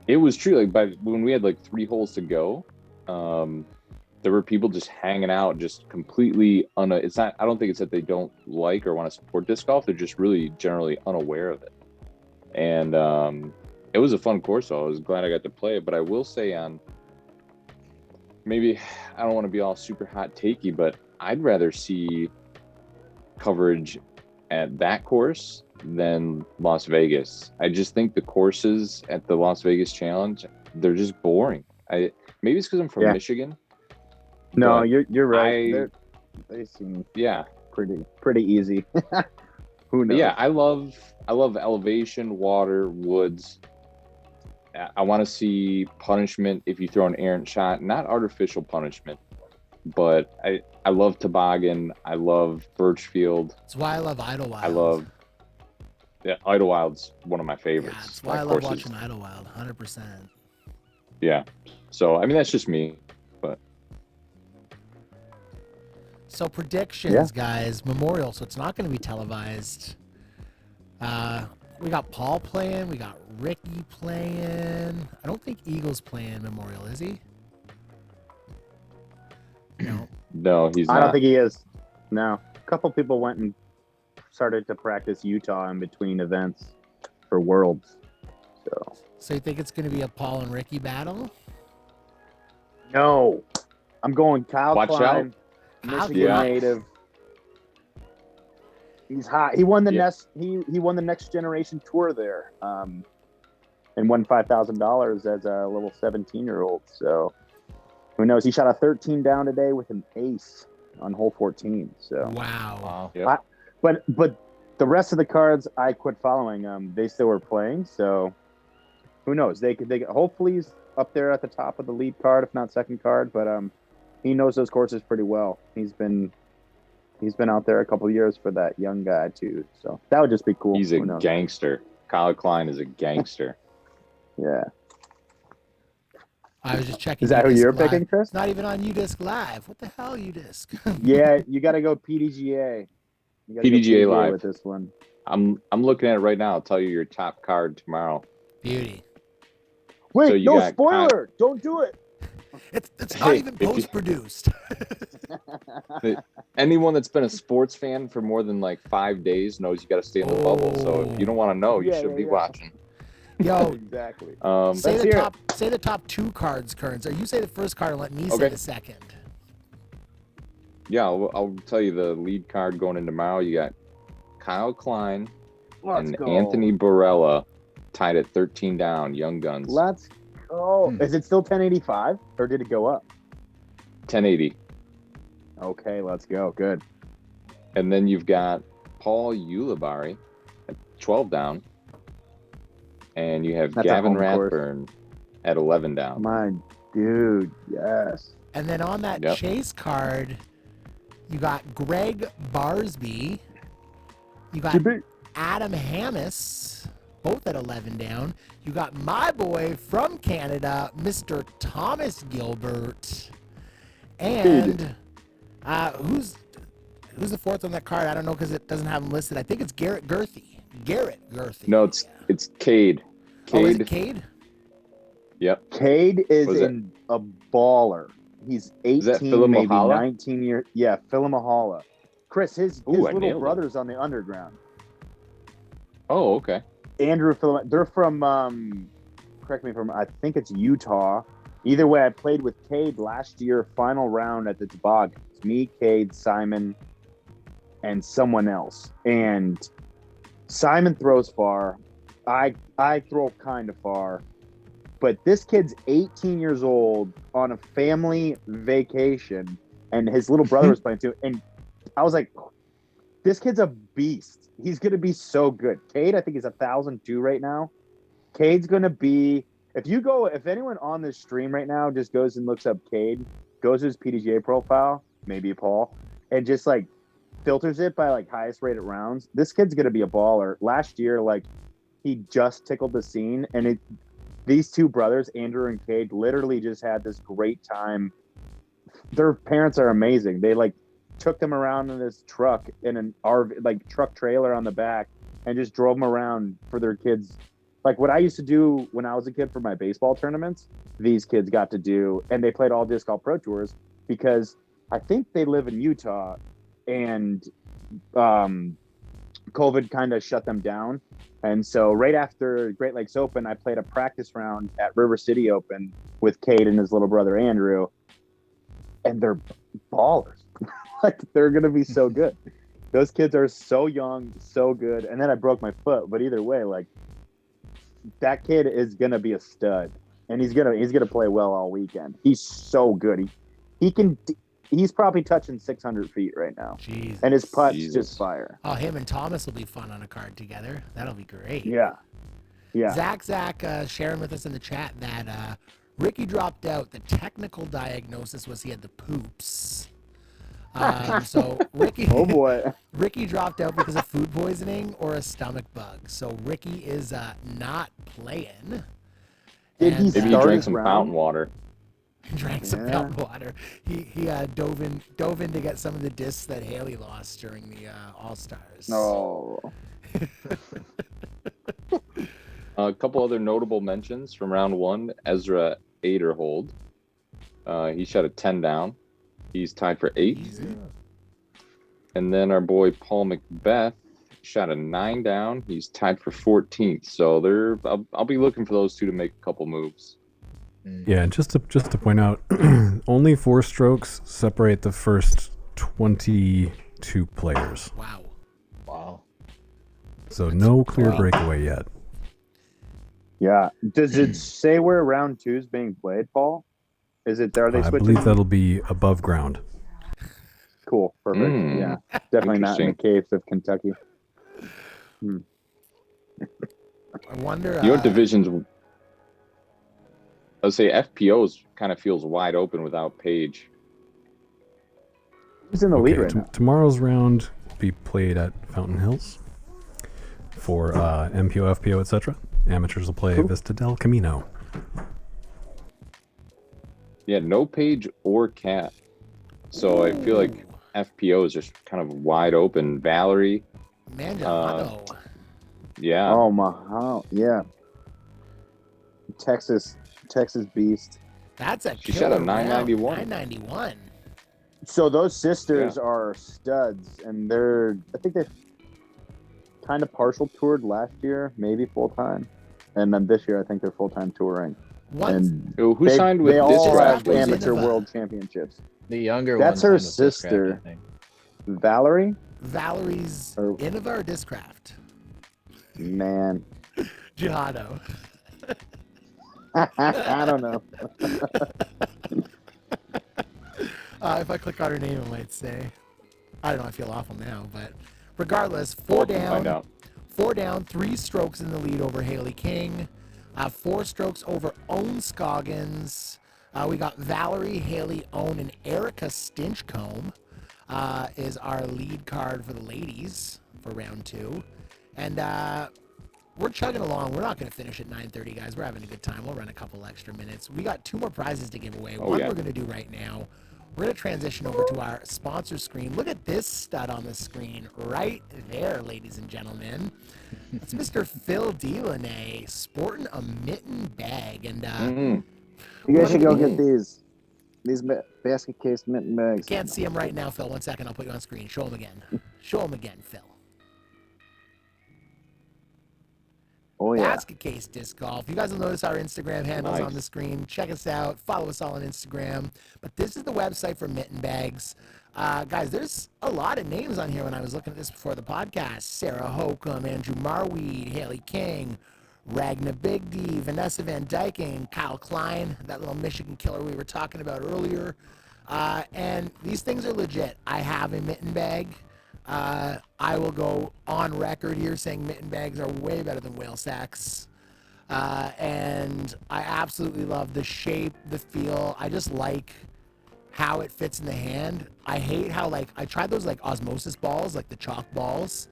it was true. When we had 3 holes to go, there were people just hanging out, just completely I don't think it's that they don't like or want to support disc golf. They're just really generally unaware of it. And it was a fun course, so I was glad I got to play it. But I will say maybe I don't want to be all super hot takey, but I'd rather see coverage at that course than Las Vegas. I just think the courses at the Las Vegas Challenge, they're just boring. Maybe it's because I'm from Michigan. No, you're right. They seem pretty easy. Who knows? Yeah, I love elevation, water, woods. I want to see punishment if you throw an errant shot, not artificial punishment, but I love Toboggan. I love Birchfield. That's why I love Idlewild. Idlewild's one of my favorites. Yeah, that's why I love watching Idlewild, 100%. Yeah. So, I mean, that's just me, but. So predictions, guys. Memorial, so it's not going to be televised. We got Paul playing. We got Ricky playing. I don't think Eagle's playing Memorial, is he? No. No, he's not. I don't think he is. No. A couple people went and started to practice Utah in between events for Worlds. So you think it's going to be a Paul and Ricky battle? No. I'm going Kyle Watch Klein, out. Michigan native. He's hot. He won the he won the Next Generation Tour there, and won $5,000 as a little 17-year-old. So who knows? He shot a 13 down today with an ace on hole 14. So Wow. Yep. but the rest of the cards I quit following. They still were playing. So who knows? They hopefully he's up there at the top of the lead card, if not second card. But he knows those courses pretty well. He's been out there a couple of years for that young guy too. So that would just be cool. He's a gangster. Kyle Klein is a gangster. Yeah. I was just checking. Is that who UDisc you're Live. picking, Chris? It's not even on UDisc Live. What the hell, UDisc? Yeah, you got to go PDGA. You gotta PDGA go Live with this one. I'm looking at it right now. I'll tell you your top card tomorrow. Beauty. Wait, So you no got spoiler! Don't do it. It's not even if you- post-produced. Anyone that's been a sports fan for more than like 5 days knows you got to stay in the bubble. So if you don't want to know, you should be watching. Yo, Exactly. say let's the hear top. Say the top 2 cards, Kern. So you say the first card and let me say the second. Yeah, I'll tell you the lead card going in tomorrow. You got Kyle Klein Let's and go. Anthony Barella tied at 13 down. Young Guns. Let's go. Is it still 1085 or did it go up? 1080. Okay, let's go. Good. And then you've got Paul Ulibarri at 12 down. And you have That's a Gavin home course. Rathburn at 11 down. My dude, yes. And then on that Yep. chase card, you got Greg Barsby. You got GB. Adam Hammis, both at 11 down. You got my boy from Canada, Mr. Thomas Gilbert. And who's the fourth on that card? I don't know because it doesn't have him listed. I think it's Garrett Gurthie. No, it's Cade. Oh, is it Cade? Yep. Cade is Was it- a baller. He's that 18, Phil maybe Mahala? 19 years. Yeah, Phil Mahala. Chris, his Ooh, I little nailed it. brother's on the underground. Oh, okay. Andrew Phil, they're from correct me if I'm, I think it's Utah. Either way, I played with Cade last year, final round at the toboggan. It's me, Cade, Simon, and someone else. And Simon throws far. I throw kind of far. But this kid's 18 years old on a family vacation, and his little brother was playing too. And I was like, this kid's a beast. He's going to be so good. Cade, I think, is 1,002 right now. Cade's going to be, if anyone on this stream right now just goes and looks up Cade, goes to his PDGA profile, maybe Paul, and just like filters it by like highest rated rounds, this kid's going to be a baller. Last year, like, he just tickled the scene, and these two brothers, Andrew and Cade, literally just had this great time. Their parents are amazing. They like took them around in this truck in an RV, like truck trailer on the back, and just drove them around for their kids. Like what I used to do when I was a kid for my baseball tournaments, these kids got to do, and they played all disc golf pro tours because I think they live in Utah, and COVID kind of shut them down. And so right after Great Lakes Open, I played a practice round at River City Open with Cade and his little brother Andrew, and they're ballers. Like they're gonna be so good. Those kids are so young, so good. And then I broke my foot, but either way, like that kid is gonna be a stud, and he's gonna play well all weekend. He's so good. He's probably touching 600 feet right now. Jesus. And his putt's just fire. Oh, him and Thomas will be fun on a card together. That'll be great. Yeah. Zach, sharing with us in the chat that Ricky dropped out. The technical diagnosis was he had the poops. So Ricky, Oh boy. Ricky dropped out because of food poisoning or a stomach bug. So Ricky is not playing. Did he And, Maybe he start drank his some round? fountain water. drank some Yeah. fountain water. He dove in to get some of the discs that Haley lost during the All Stars. Oh. A couple other notable mentions from round one. Ezra Aderhold. He shot a 10 down. He's tied for 8th. Easy. And then our boy Paul Macbeth shot a 9 down. He's tied for 14th. So I'll be looking for those two to make a couple moves. Yeah, just to point out, only 4 strokes separate the first 22 players. Wow. So no clear breakaway yet. Yeah. Does it say where round 2 is being played, Paul? Is it? Are they I switching? believe that'll be above ground. Cool. Perfect. Yeah. Definitely not in the caves of Kentucky. I wonder. You know what divisions? Let's say FPOs kind of feels wide open without Paige. Who's in the lead right now? Tomorrow's round will be played at Fountain Hills for MPO, FPO, etc. Amateurs will play Vista del Camino. Yeah, no Paige or Cat. So I feel like FPO is just kind of wide open. Valerie. Mangiano. Yeah. Oh my, yeah. Texas Beast. That's a She shot a 991. 991. So those sisters are studs, and I think they kind of partial toured last year, maybe full time, and then this year I think they're full time touring. And who signed with they all have Discraft? amateur world championships. The younger That's one her signed with Discraft, sister, I think. Valerie. Valerie's Innova or Discraft? Man, Jihado. I don't know. If I click on her name, it might say. I don't know. I feel awful now, but regardless, four down, 3 strokes in the lead over Haley King, 4 strokes over Owen Scoggins. We got Valerie, Haley, Owen, and Erica Stinchcomb is our lead card for the ladies for round 2, and we're chugging along. We're not going to finish at 9:30, guys. We're having a good time. We'll run a couple extra minutes. We got 2 more prizes to give away. One we're going to do right now. We're going to transition over to our sponsor screen. Look at this stud on the screen right there, ladies and gentlemen. It's Mr. Phill Diloné sporting a mitten bag. And you guys should go get these basket case mitten bags. Can't see him right now, Phil. 1 second. I'll put you on screen. Show him again. Show him again, Phil. Oh, yeah. Basket Case Disc Golf. You guys will notice our Instagram handles on the screen. Check us out. Follow us all on Instagram. But this is the website for mitten bags. Guys, there's a lot of names on here when I was looking at this before the podcast. Sarah Holcomb, Andrew Marweed, Haley King, Ragna Big D, Vanessa Van Dyken, Kyle Klein, that little Michigan killer we were talking about earlier. And these things are legit. I have a mitten bag. I will go on record here saying mitten bags are way better than whale sacks. And I absolutely love the shape, the feel. I just like how it fits in the hand. I hate how, I tried those, osmosis balls, the chalk balls,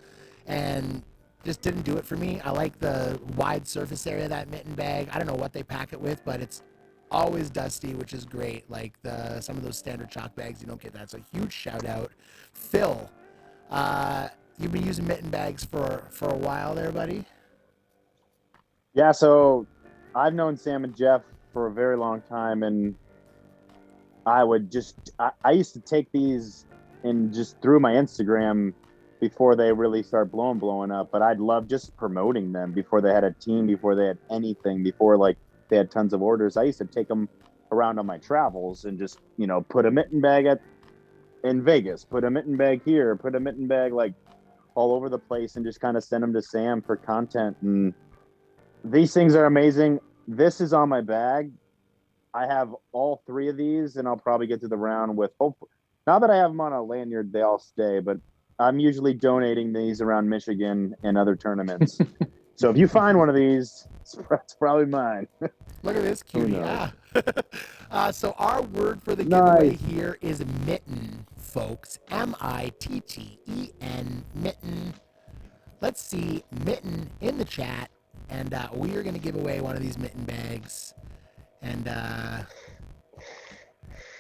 and just didn't do it for me. I like the wide surface area of that mitten bag. I don't know what they pack it with, but it's always dusty, which is great. Some of those standard chalk bags, you don't get that. So huge shout out. Phil, you've been using mitten bags for a while there, buddy? Yeah, so I've known Sam and Jeff for a very long time, and I used to take these and just through my Instagram before they really start blowing up, but I'd love just promoting them before they had a team, before they had anything, before they had tons of orders. I used to take them around on my travels and just, put a mitten bag in Vegas, put a mitten bag here, put a mitten bag all over the place, and just kind of send them to Sam for content. And these things are amazing. This is on my bag. I have all 3 of these, and I'll probably get to the round with now that I have them on a lanyard, they all stay, but I'm usually donating these around Michigan and other tournaments. So if you find one of these, it's probably mine. Look at this cutie. Yeah. So our word for the giveaway here is mitten, folks. M-I-T-T-E-N, mitten. Let's see mitten in the chat, and we are going to give away one of these mitten bags. And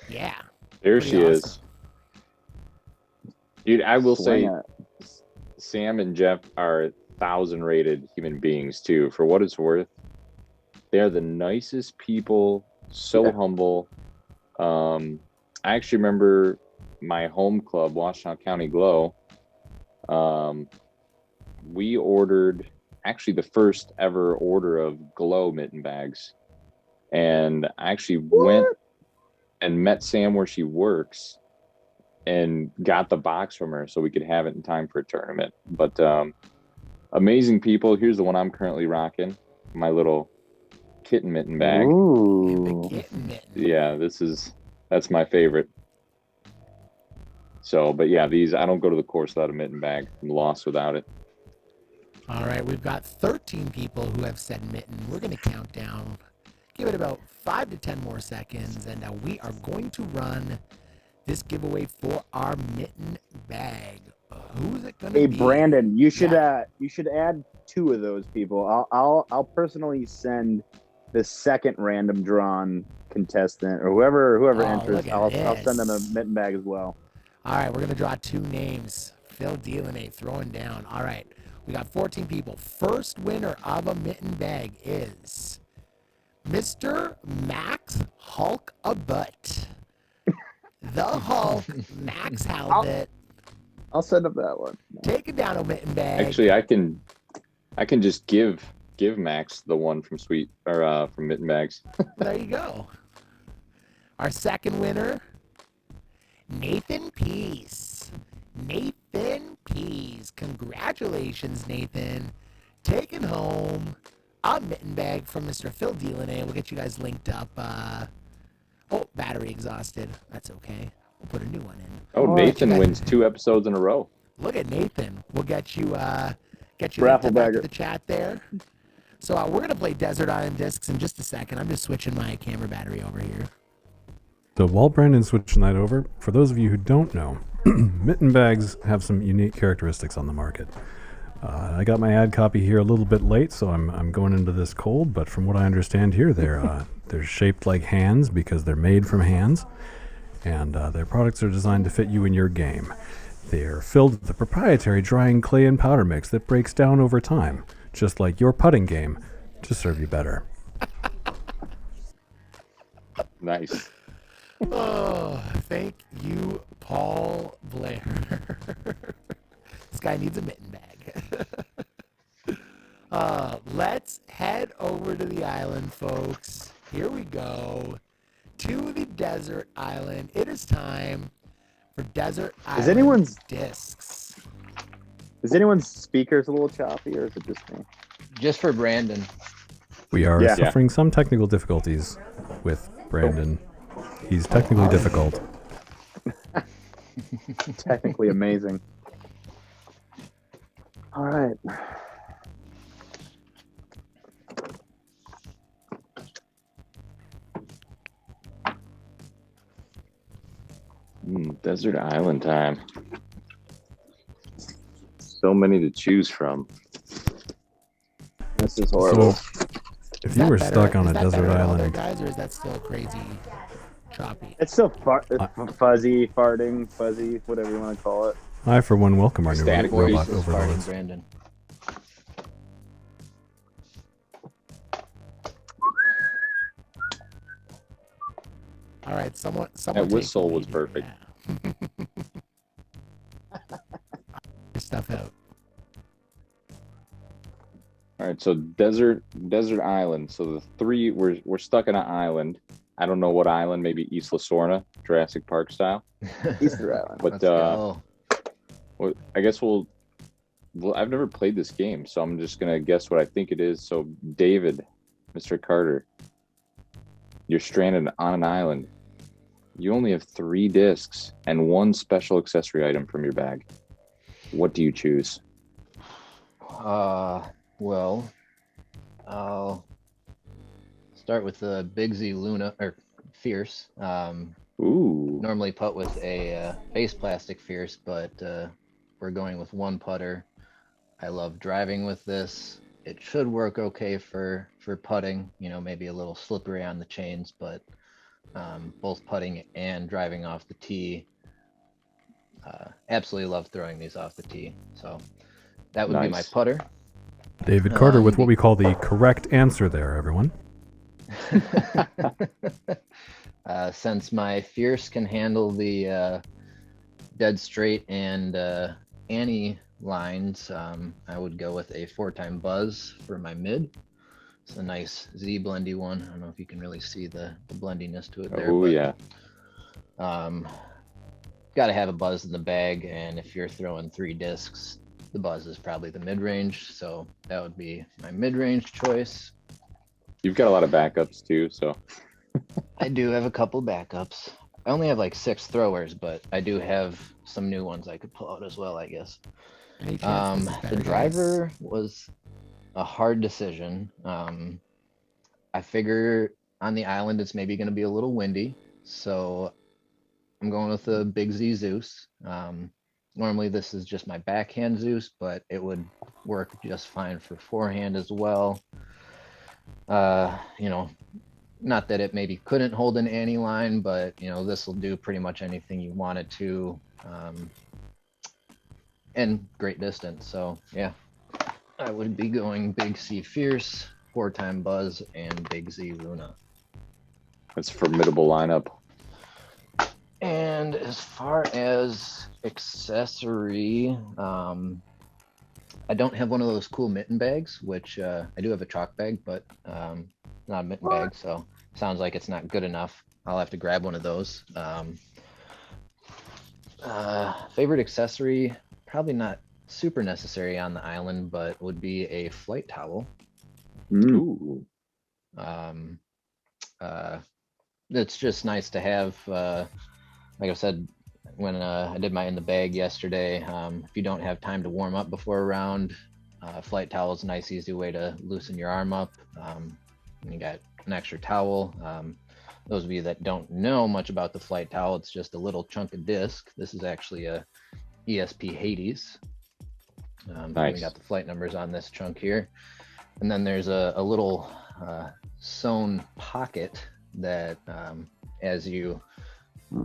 yeah. There she is. Dude, I will say Sam and Jeff are 1,000 rated human beings too. For what it's worth, they're the nicest people, so humble. I actually remember my home club, Washtenaw County Glow. We ordered actually the first ever order of Glow mitten bags. And I actually went and met Sam where she works and got the box from her so we could have it in time for a tournament. But amazing people. Here's the one I'm currently rocking, my little kitten mitten bag. Ooh. The kitten mitten. Yeah, that's my favorite. So, but yeah, these, I don't go to the course without a mitten bag. I'm lost without it. All right, we've got 13 people who have said mitten. We're going to count down. Give it about 5 to 10 more seconds, and we are going to run this giveaway for our mitten bag. Who's it going to Hey, be? Brandon, you should add 2 of those people. I'll personally send the second random drawn contestant or whoever enters. I'll send them a mitten bag as well. All right, we're going to draw 2 names. Phill Diloné throwing down. All right, we got 14 people. First winner of a mitten bag is Mr. Max Hulk a Butt. The Hulk, Max Halbert. I'll send him that one. Take it down, a mitten bag. Actually, I can just give Max the one from from Mitten Bags. There you go. Our second winner, Nathan Peace. Nathan Peace. Congratulations, Nathan. Taking home a mitten bag from Mr. Phill Diloné. We'll get you guys linked up. Battery exhausted. That's okay. We'll put a new one in. Oh, Nathan wins 2 episodes in a row. Look at Nathan. We'll get you linked Raffle up bagger. to the chat there. So we're going to play Desert Island Discs in just a second. I'm just switching my camera battery over here. So while Brandon's switching that over, for those of you who don't know, mitten bags have some unique characteristics on the market. I got my ad copy here a little bit late, so I'm going into this cold. But from what I understand here, they're shaped like hands because they're made from hands, and their products are designed to fit you in your game. They are filled with the proprietary drying clay and powder mix that breaks down over time, just like your putting game, to serve you better. Nice. Oh, thank you, Paul Blair. This guy needs a mitten bag. Let's head over to the island, folks. Here we go. To the desert island. It is time for Desert Island Discs. Is anyone's speakers a little choppy, or is it just me? Just for Brandon. We are suffering some technical difficulties with Brandon. He's technically difficult. Technically amazing. All right. Desert Island time. So many to choose from. This is horrible. So, if you were stuck on a desert island, guys, or is that still crazy choppy? It's still fuzzy, farting, fuzzy, whatever you want to call it. I, for one, welcome our new Static robot Farting overlords. Brandon. All right, someone. That whistle take was the lead. perfect. Yeah. Stuff out. All right, so desert island. So the 3 we're stuck on an island. I don't know what island. Maybe Isla Sorna, Jurassic Park style. Easter Island. But Let's go. well, I guess we'll. I've never played this game, so I'm just gonna guess what I think it is. So David, Mr. Carter, you're stranded on an island. You only have 3 discs and 1 special accessory item from your bag. What do you choose? Well, I'll start with the Big Z Luna or Fierce. Ooh. Normally putt with a base plastic Fierce, but we're going with 1 putter. I love driving with this. It should work okay for putting. You know, maybe a little slippery on the chains, but both putting and driving off the tee. Absolutely love throwing these off the tee. So that would be my putter. David Carter with what we call the correct answer there, everyone. Since my Fierce can handle the dead straight and Annie lines, I would go with a 4-time Buzz for my mid. It's a nice Z blendy one. I don't know if you can really see the blendiness to it there. Oh, yeah. Got to have a Buzz in the bag, and if you're throwing 3 discs, the Buzz is probably the mid-range, so that would be my mid-range choice. You've got a lot of backups too, so I do have a couple backups. I only have like 6 throwers, but I do have some new ones I could pull out as well, I guess. The driver was a hard decision. I figure on the island it's maybe going to be a little windy, so I'm going with the Big Z Zeus. Normally this is just my backhand Zeus, but it would work just fine for forehand as well. You know, not that it maybe couldn't hold an Annie line, but you know, this will do pretty much anything you want it to, and great distance. So yeah, I would be going Big C Fierce, 4-time Buzz, and Big Z Luna. that's a formidable lineup. And as far as accessory, I don't have one of those cool mitten bags, which I do have a chalk bag, but not a mitten bag, so sounds like it's not good enough. I'll have to grab one of those. Favorite accessory, probably not super necessary on the island, but would be a flight towel. Ooh. It's just nice to have. Like I said, when I did my in the bag yesterday, if you don't have time to warm up before a round, flight towel is a nice, easy way to loosen your arm up. And you got an extra towel. Those of you that don't know much about the flight towel, it's just a little chunk of disc. This is actually a ESP Hades. Nice. We got the flight numbers on this chunk here. And then there's a little sewn pocket that as you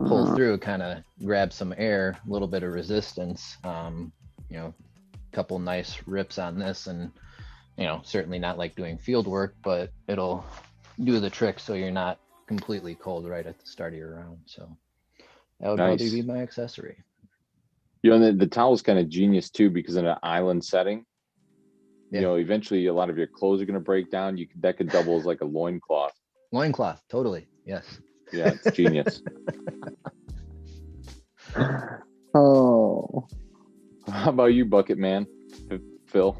pull through, kind of grab some air, a little bit of resistance, you know, a couple nice rips on this, and you know, certainly not like doing field work, but it'll do the trick so you're not completely cold right at the start of your round. So that would probably be my accessory. You know, and the towel's kind of genius too, because in an island setting, Yeah. you know, eventually a lot of your clothes are going to break down. That could double as like a loincloth. Loincloth, totally, yes. Yeah, it's genius. Oh. How about you, Bucket Man? Phil?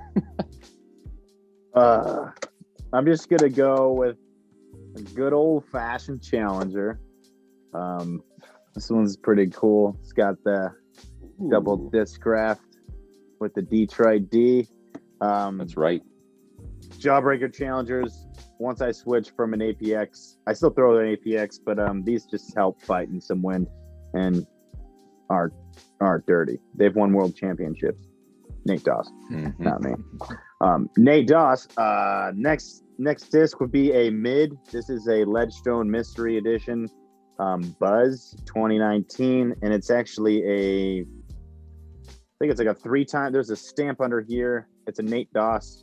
I'm just gonna go with a good old fashioned Challenger. This one's pretty cool. It's got the double disc graft with the Detroit D. That's right. Jawbreaker Challengers. Once I switched from an APX, I still throw an APX, but these just help fight in some wind and are dirty. They've won world championships. Nate Doss, not me. Nate Doss. Next disc would be a mid. This is a Ledgestone Mystery Edition Buzz 2019, and it's actually I think it's like a 3-time. There's a stamp under here. It's a Nate Doss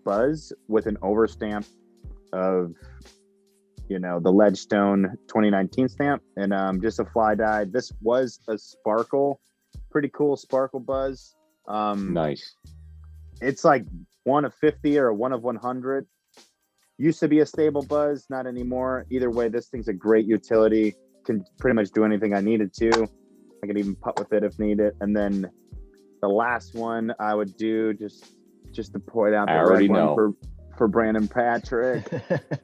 Buzz with an overstamp of, you know, the Ledgestone 2019 stamp, and just a fly dye. This was a sparkle, pretty cool sparkle Buzz. Nice. It's like 1 of 50 or 1 of 100. Used to be a stable Buzz, not anymore. Either way, this thing's a great utility. Can pretty much do anything I needed to. I can even putt with it if needed. And then the last one I would do, just to point out, I already know. For Brandon Patrick.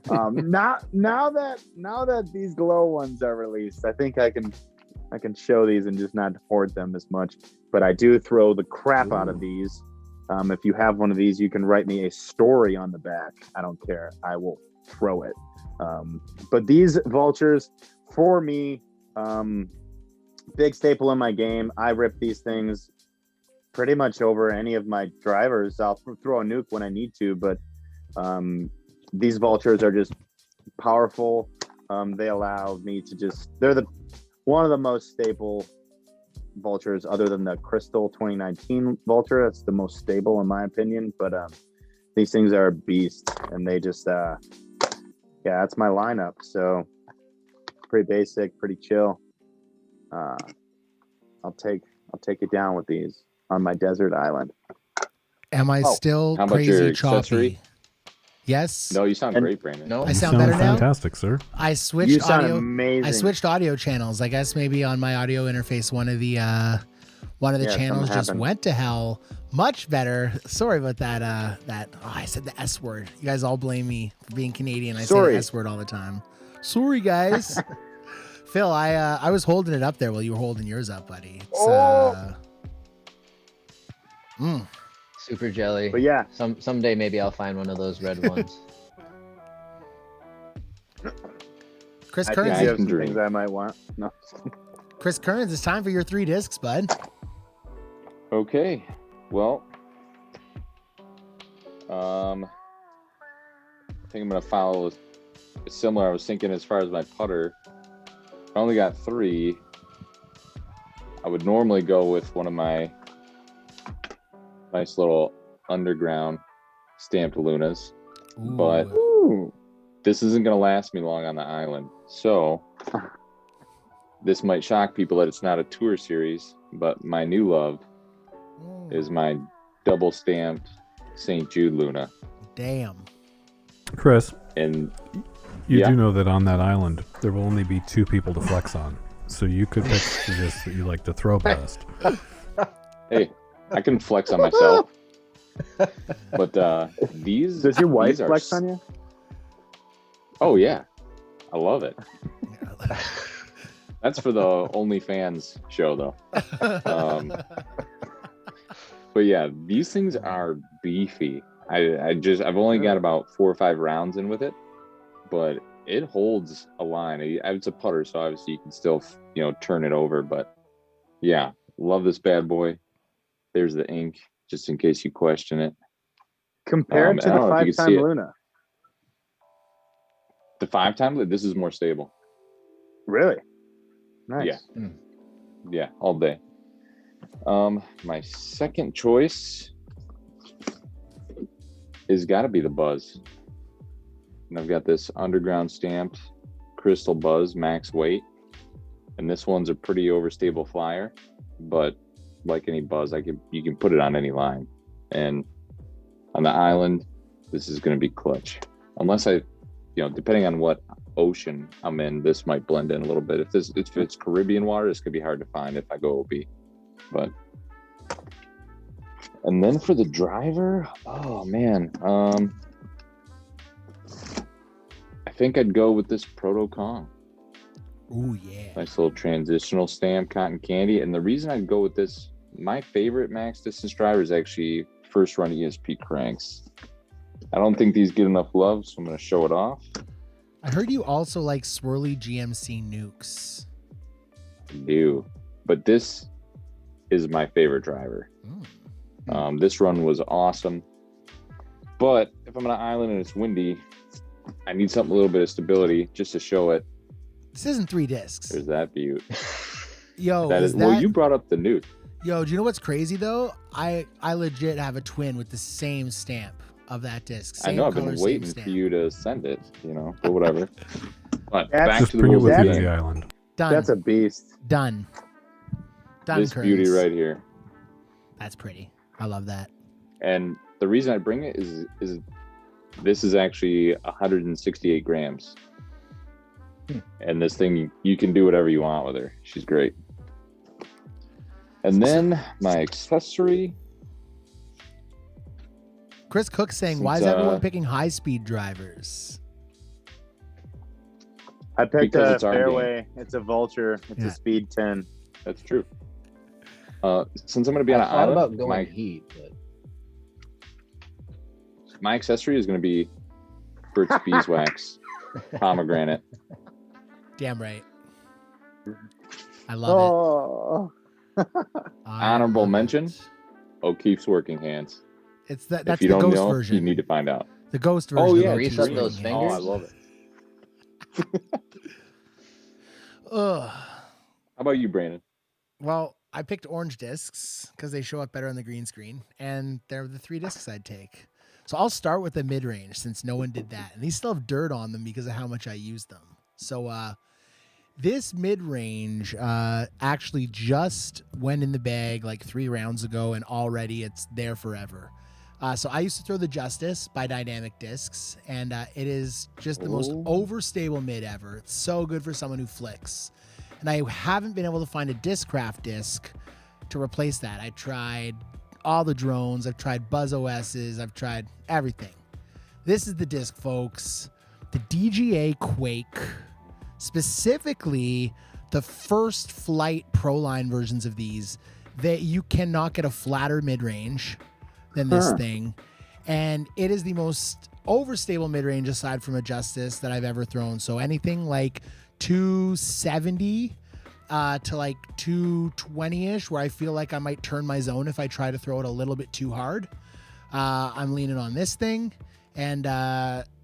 now that these glow ones are released, I think I can show these and just not hoard them as much. But I do throw the crap out of these. If you have one of these, you can write me a story on the back. I don't care. I will throw it. But these vultures, for me, big staple in my game. I rip these things pretty much over any of my drivers. I'll throw a nuke when I need to, but these vultures are just powerful. They allow me to they're one of the most staple vultures other than the Crystal 2019 vulture. That's the most stable in my opinion, but these things are a beast, and they just that's my lineup. So pretty basic, pretty chill. I'll take it down with these on my desert island. Am I still how about crazy your choppy? accessory? Yes. No, you sound great, Brandon. No, I You sound better now. fantastic, sir. I You switched sound audio. amazing. I switched audio channels. I guess maybe on my audio interface, one of the Yeah, channels just something went to hell. Much better. Sorry about that. I said the S word. You guys all blame me for being Canadian. I say the S word all the time. Sorry, guys. Phil, I was holding it up there while you were holding yours up, buddy. Super jelly. But yeah, Someday maybe I'll find one of those red ones. Chris I think Kearns, you have some things I might want. No. Chris Kearns, it's time for your 3 discs, bud. Okay. Well, I think I'm gonna follow similar. I was thinking as far as my putter, I only got 3. I would normally go with one of my nice little underground stamped Lunas, but this isn't gonna last me long on the island. So this might shock people that it's not a tour series, but my new love is my double stamped St. Jude Luna. Damn. Chris, And you Yeah. do know that on that island there will only be 2 people to flex on, so you could pick the disc that you like to throw best. hey, I can flex on myself. But these Does your wife these are flex on you? Oh yeah, I love it. That's for the OnlyFans show though. But yeah, these things are beefy. I've only got about 4 or 5 rounds in with it, but it holds a line. It's a putter, so obviously you can still turn it over. But yeah, love this bad boy. There's the ink, just in case you question it. Compared to I the don't know if you can 5-time see it. Luna. The 5-time, this is more stable. Really? Nice. Yeah. Yeah, all day. My second choice is got to be the Buzz. And I've got this underground stamped Crystal Buzz max weight. And this one's a pretty overstable flyer, but like any Buzz, you can put it on any line. And on the island, this is going to be clutch. Unless depending on what ocean I'm in, this might blend in a little bit. If it's Caribbean water, this could be hard to find if I go OB. But and then for the driver, oh man, I think I'd go with this Proto Kong. Ooh, yeah. Nice little transitional stamp, cotton candy. And the reason I'd go with this, my favorite max distance driver is actually first run ESP cranks. I don't think these get enough love, so I'm going to show it off. I heard you also like swirly GMC nukes. I do, but this is my favorite driver. This run was awesome, but if I'm on an island and it's windy, I need something a little bit of stability just to show it. This isn't 3 discs. There's that view. Yo, Well, you brought up the nuke. Yo, do you know what's crazy though? I legit have a twin with the same stamp of that disc. I Same know. I've color, been same waiting stamp. for you to send it. But whatever. But That's back Just to the bring it rules with of you the to game. the island. Done. That's a beast. Done. This Kearns. beauty right here. That's pretty. I love that. And the reason I bring it is this is actually 168 grams. And this thing, you can do whatever you want with her. She's great. And then my accessory. Chris Cook saying, why is everyone picking high-speed drivers? I picked Because a it's our game. fairway. It's a Vulture. It's Yeah. a speed 10. That's true. Since I'm going to be on I an thought about island, going heat, but my accessory is going to be Burt's Beeswax pomegranate. Damn right. I love it. Honorable love mention, it. O'Keefe's Working Hands. It's that. If That's you the don't ghost know, version. you need to find out. The ghost version. Oh of yeah, O'Keefe's Grease up Working those Hands. fingers? Oh, I love it. Ugh. How about you, Brandon? Well, I picked orange discs because they show up better on the green screen, and they're the 3 discs I'd take. So I'll start with the mid-range since no one did that, and these still have dirt on them because of how much I used them. So this mid-range actually just went in the bag like 3 rounds ago, and already it's there forever. So I used to throw the Justice by Dynamic Discs, and it is just the most overstable mid ever. It's so good for someone who flicks. And I haven't been able to find a Discraft disc to replace that. I tried all the drones. I've tried Buzz OSs. I've tried everything. This is the disc, folks. The DGA Quake, specifically the first flight Pro Line versions of these, that you cannot get a flatter mid-range than this thing. And it is the most overstable mid-range aside from a Justice that I've ever thrown. So anything like 270 to like 220-ish, where I feel like I might turn my zone if I try to throw it a little bit too hard. I'm leaning on this thing, and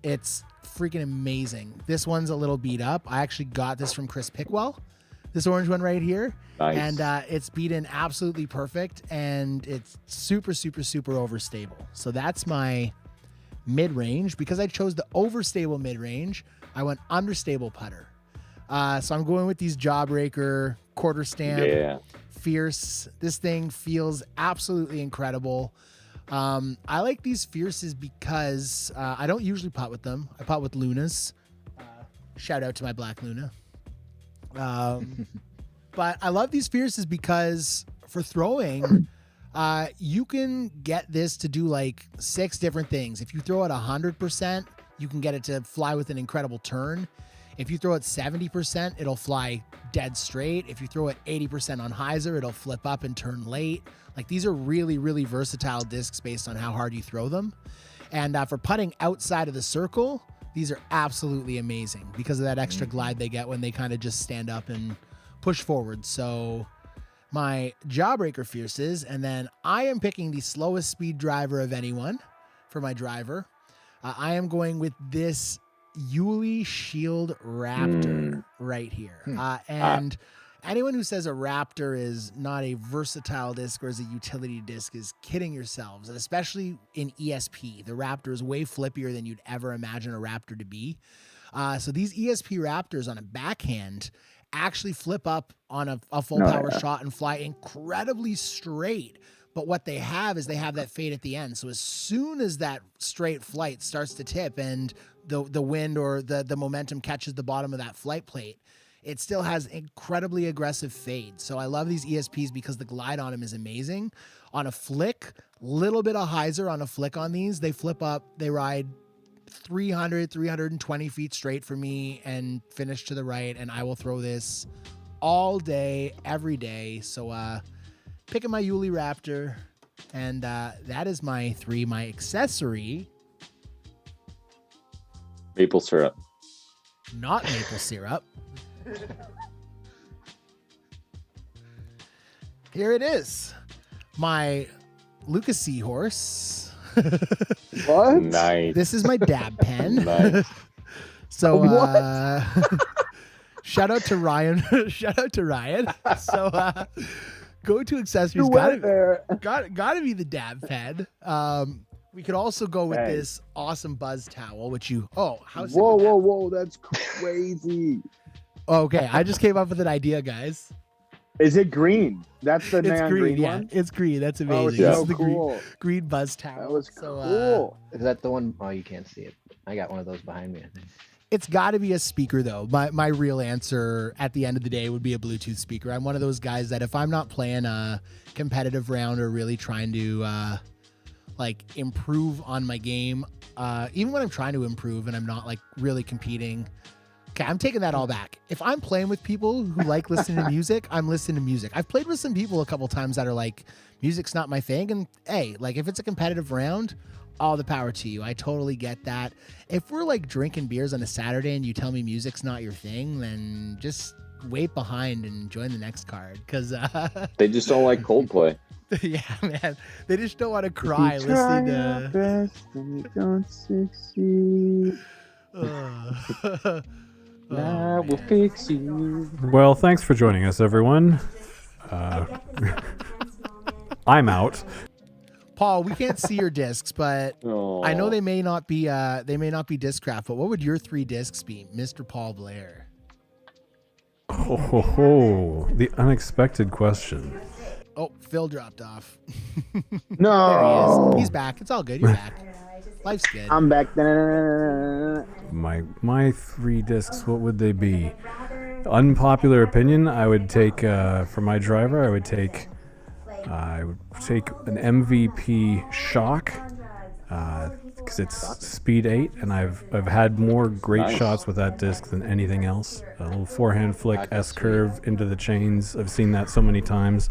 it's freaking amazing. This one's a little beat up. I actually got this from Chris Pickwell, this orange one right here. Nice. And it's beat in absolutely perfect, and it's super, super, super overstable. So that's my mid-range. Because I chose the overstable mid-range, I went understable putter. So I'm going with these Jawbreaker quarter stamp Fierce. This thing feels absolutely incredible. I like these Fierces because I don't usually putt with them. I putt with Lunas. Shout out to my black Luna. But I love these Fierces because for throwing, you can get this to do like 6 different things. If you throw it 100%, you can get it to fly with an incredible turn. If you throw it 70%, it'll fly dead straight. If you throw it 80% on hyzer, it'll flip up and turn late. Like, these are really, really versatile discs based on how hard you throw them. And for putting outside of the circle, these are absolutely amazing because of that extra glide they get when they kind of just stand up and push forward. So my Jawbreaker Fierces, and then I am picking the slowest speed driver of anyone for my driver. I am going with this Yuli Shield Raptor right here. And anyone who says a Raptor is not a versatile disc or is a utility disc is kidding yourselves, and especially in ESP. The Raptor is way flippier than you'd ever imagine a Raptor to be. So these ESP Raptors on a backhand actually flip up on a full power shot and fly incredibly straight. But what they have is they have that fade at the end. So as soon as that straight flight starts to tip and the wind or the momentum catches the bottom of that flight plate, it still has incredibly aggressive fade. So I love these ESPs because the glide on them is amazing. On a flick, little bit of hyzer on a flick on these, they flip up, they ride 320 feet straight for me and finish to the right. And I will throw this all day, every day. So picking my Yuli Raptor, and that is my 3. My accessory, maple syrup. Not maple syrup. Here it is. My Lucas Seahorse. What? Nice. This is my dab pen. Nice. So shout out to Ryan. Shout out to Ryan. So go to accessories. Gotta be the dab pen. We could also go with this awesome Buzz towel, which you how's whoa, that's crazy. Okay, I just came up with an idea, guys. Is it green? That's the neon green yeah. one? It's green. That's amazing. Oh, it's This so is the cool. green Buzz towel. That was so, cool. Is that the one? Oh, you can't see it. I got one of those behind me, I think. It's got to be a speaker, though. My real answer at the end of the day would be a Bluetooth speaker. I'm one of those guys that if I'm not playing a competitive round or really trying to improve on my game, even when I'm trying to improve and I'm not like really competing. Okay, I'm taking that all back. If I'm playing with people who like listening to music, I'm listening to music. I've played with some people a couple times that are like, music's not my thing. And hey, like if it's a competitive round, all the power to you. I totally get that. If we're like drinking beers on a Saturday and you tell me music's not your thing, then just wait behind and join the next card. Because they just don't like Coldplay. Yeah, man. They just don't want to cry listening to. Best and you don't succeed. I will fix you. Well, thanks for joining us, everyone. I'm out. Paul, we can't see your discs, but Oh. I know they may not be Discraft. But what would your 3 discs be, Mr. Paul Blair? Oh, the unexpected question. Oh, Phil dropped off. No. There he is. He's back. It's all good. You're back. Life's good. I'm back. My 3 discs, what would they be? Unpopular opinion, I would take, for my driver, I would take I would take an MVP shock because it's speed 8, and I've had more great shots with that disc than anything else. A little forehand flick, S curve into the chains. I've seen that so many times,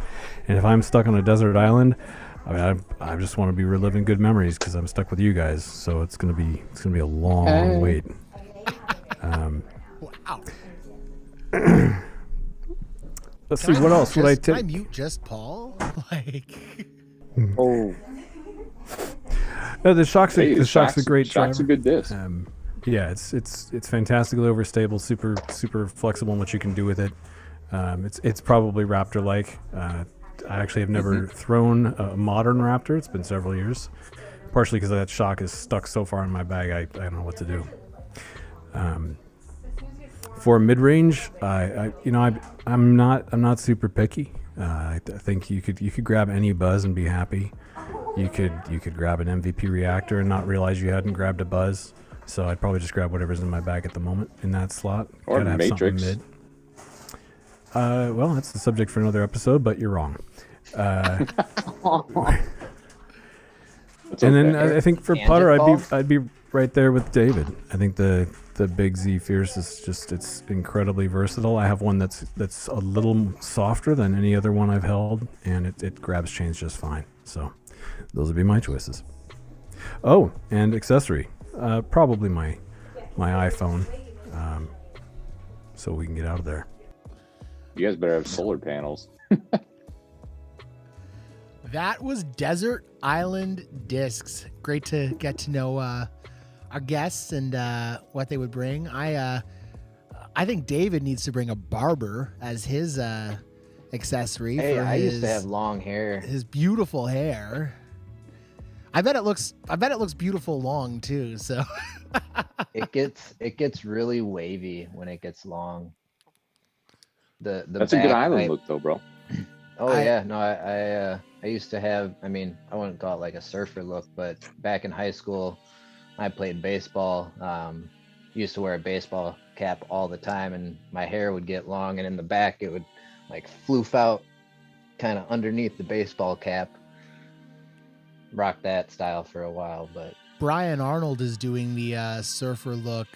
and if I'm stuck on a desert island, I just want to be reliving good memories because I'm stuck with you guys. So it's gonna be a long wait. Wow. Let's see, what else would I Can I take? mute just Paul? Like, Oh, No, the shock's a great Shock's a driver. good disc. Yeah, it's fantastically overstable, super flexible in what you can do with it. It's probably Raptor-like. I actually have never thrown a modern Raptor. It's been several years, partially because that shock is stuck so far in my bag. I don't know what to do. For mid-range, I'm not super picky. I think you could grab any buzz and be happy. You could grab an MVP reactor and not realize you hadn't grabbed a buzz. So I'd probably just grab whatever's in my bag at the moment in that slot. Or Gotta have Matrix. something mid. Well, that's the subject for another episode, but you're wrong. And then I think for Tangent putter, ball? I'd be right there with David. I think the Big Z Fierce is just, it's incredibly versatile. I have one that's a little softer than any other one I've held, and it grabs chains just fine. So those would be my choices. Oh, and accessory, probably my iPhone, so we can get out of there. You guys better have solar panels. that was Desert Island Discs. Great to get to know our guests and what they would bring. I think David needs to bring a barber as his accessory. Hey, for I his, used to have long hair. his beautiful hair. I bet it looks beautiful long too. So It gets really wavy when it gets long. The That's a good back, island look, though, bro. I used to have, I wouldn't call it like a surfer look, but back in high school, I played baseball. Used to wear a baseball cap all the time, and my hair would get long, and in the back it would like floof out kind of underneath the baseball cap. Rock that style for a while, but Brian Arnold is doing the surfer look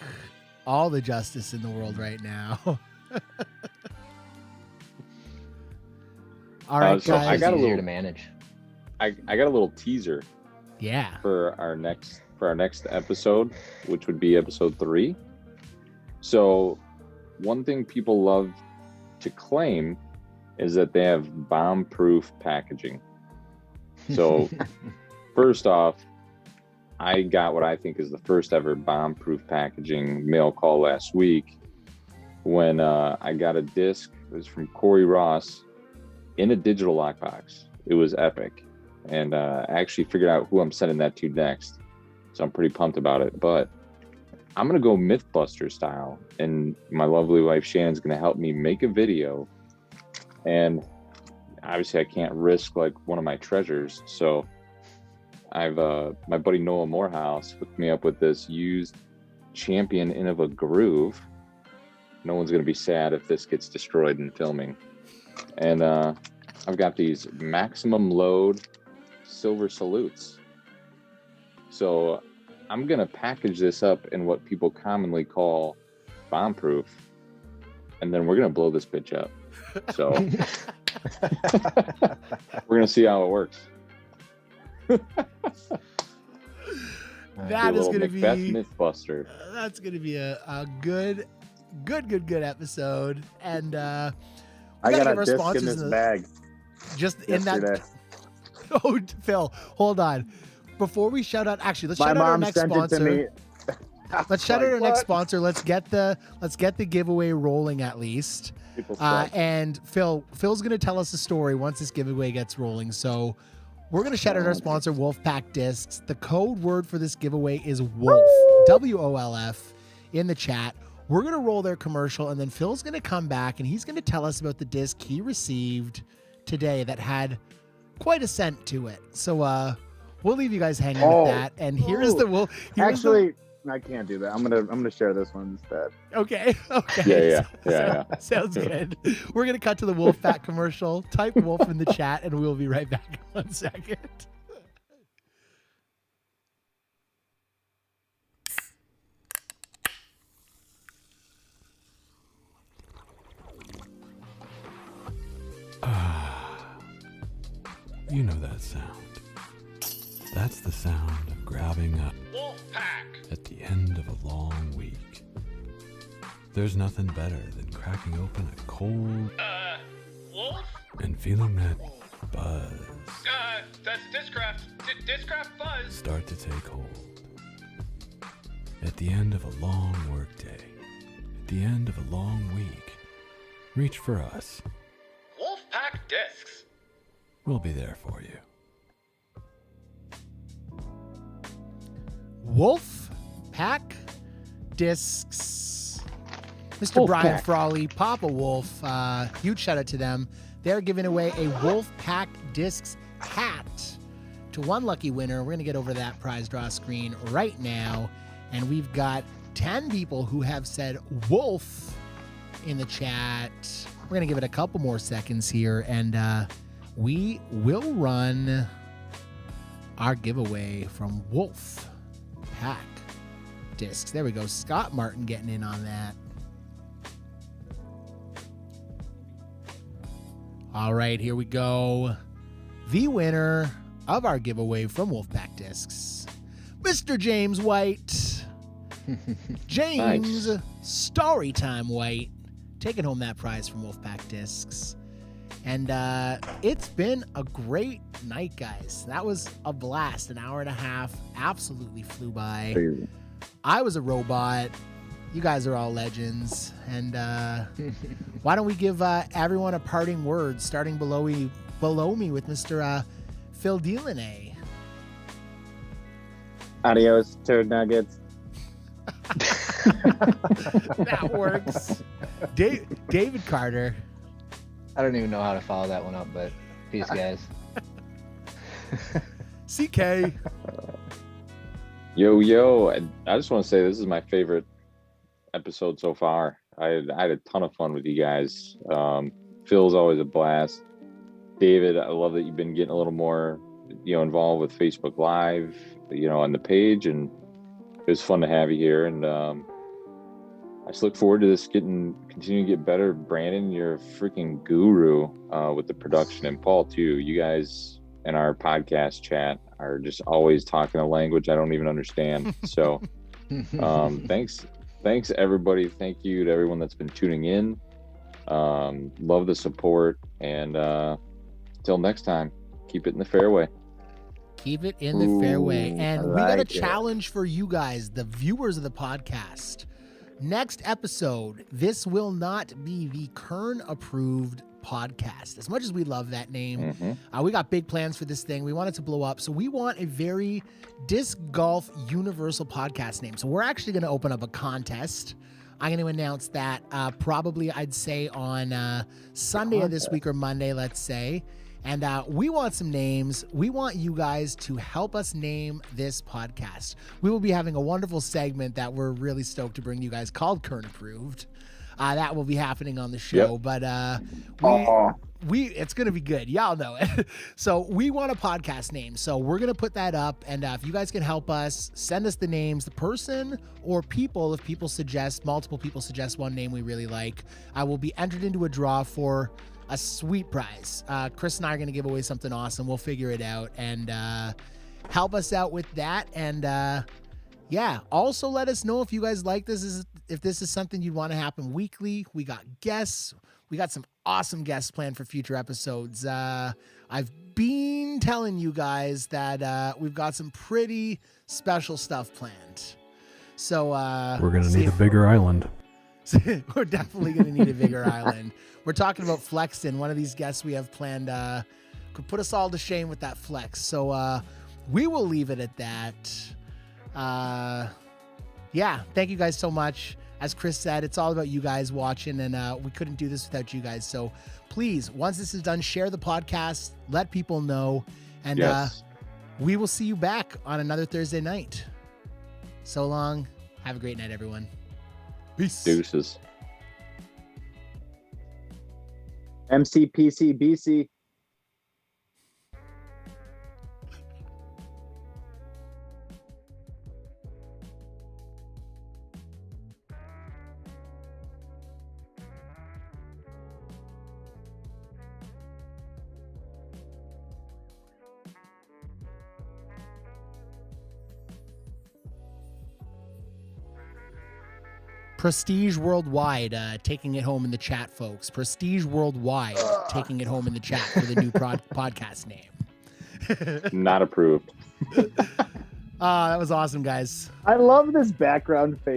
all the justice in the world right now. All right, So guys. I got a easier little to manage. I got a little teaser Yeah. for our next episode, which would be episode 3. So one thing people love to claim is that they have bomb-proof packaging. So first off, I got what I think is the first ever bomb-proof packaging mail call last week when I got a disc. It was from Corey Ross in a digital lockbox. It was epic. And I actually figured out who I'm sending that to next. So I'm pretty pumped about it. But I'm going to go Mythbuster style. And my lovely wife Shannon's going to help me make a video. And obviously I can't risk like one of my treasures. So I've my buddy Noah Morehouse hooked me up with this used Champion Innova Groove. No one's going to be sad if this gets destroyed in filming. And I've got these maximum load silver salutes. So I'm going to package this up in what people commonly call bomb-proof. And then we're going to blow this bitch up. So we're going to see how it works. That is going to be Mythbuster. That's going to be a good episode. And I got a disc in this bag. Just yesterday. in that. Oh, Phil, hold on. Before we shout out, actually, let's My shout out our mom next sent it to sponsor. me. Let's shout out our Like, next what? sponsor. Let's get the giveaway rolling at least. People suck. And Phil's going to tell us a story once this giveaway gets rolling. So we're going to shout out our sponsor, Wolfpack Discs. The code word for this giveaway is WOLF, WOLF, in the chat. We're going to roll their commercial, and then Phil's going to come back, and he's going to tell us about the disc he received today that had quite a scent to it. So we'll leave you guys hanging with that. And here's the Actually, I can't do that. I'm gonna share this one instead. Okay. Okay. Yeah. Sounds good. We're gonna cut to the wolf pack commercial. Type wolf in the chat, and we'll be right back in 1 second. You know that sound. That's the sound of grabbing a Wolf pack at the end of a long week. There's nothing better than cracking open a cold wolf? and feeling that buzz That's Discraft. Discraft Buzz. start to take hold. At the end of a long workday, at the end of a long week, reach for us. Wolf pack discs. We'll be there for you. Wolf Pack Discs. Mr. Brian Frawley, Papa Wolf, huge shout out to them. They're giving away a Wolf Pack Discs hat to one lucky winner. We're going to get over that prize draw screen right now. And we've got 10 people who have said wolf in the chat. We're going to give it a couple more seconds here, and we will run our giveaway from Wolf Pack Discs. There we go. Scott Martin getting in on that. All right, here we go. The winner of our giveaway from Wolfpack Discs, Mr. James White. James Storytime White taking home that prize from Wolfpack Discs. And it's been a great night, guys. That was a blast. An hour and a half absolutely flew by. Crazy. I was a robot. You guys are all legends. And why don't we give everyone a parting word, starting below me with Mr. Phill Diloné. Adios, turd nuggets. That works. David Carter. I don't even know how to follow that one up, but peace, guys. CK. Yo, I just want to say this is my favorite episode so far. I had a ton of fun with you guys. Phil's always a blast. David, I love that you've been getting a little more, involved with Facebook Live, on the page, and it was fun to have you here. And I just look forward to this continuing to get better. Brandon, you're a freaking guru with the production, and Paul too. You guys in our podcast chat are just always talking a language I don't even understand. So thanks everybody. Thank you to everyone that's been tuning in. Love the support, and till next time, keep it in the fairway. Keep it in the fairway. And we got a challenge for you guys, the viewers of the podcast. Next episode, this will not be the Kern approved podcast. As much as we love that name, we got big plans for this thing. We want it to blow up. So we want a very disc golf universal podcast name. So we're actually going to open up a contest. I'm going to announce that probably, I'd say, on Sunday of this week or Monday, let's say. And we want some names. We want you guys to help us name this podcast. We will be having a wonderful segment that we're really stoked to bring you guys called Kern Approved. That will be happening on the show. Yep. But it's going to be good. Y'all know it. So we want a podcast name. So we're going to put that up. And if you guys can help us, send us the names, the person or people, if multiple people suggest one name we really like, I will be entered into a draw for a sweet prize. Chris and I are going to give away something awesome. We'll figure it out, and help us out with that. And also let us know if you guys like this, if this is something you'd want to happen weekly. We got guests. We got some awesome guests planned for future episodes. I've been telling you guys that we've got some pretty special stuff planned. So we're going to need a bigger island. We're definitely going to need a bigger island. We're talking about flexing. One of these guests we have planned could put us all to shame with that flex. So we will leave it at that. Thank you guys so much. As Chris said, it's all about you guys watching, and we couldn't do this without you guys. So please, once this is done, share the podcast, let people know, and we will see you back on another Thursday night. So long. Have a great night, everyone. Peace. Deuces. MCPCBC. Prestige Worldwide, taking it home in the chat, folks. Prestige Worldwide, taking it home in the chat for the new podcast name. Not approved. That was awesome, guys. I love this background face.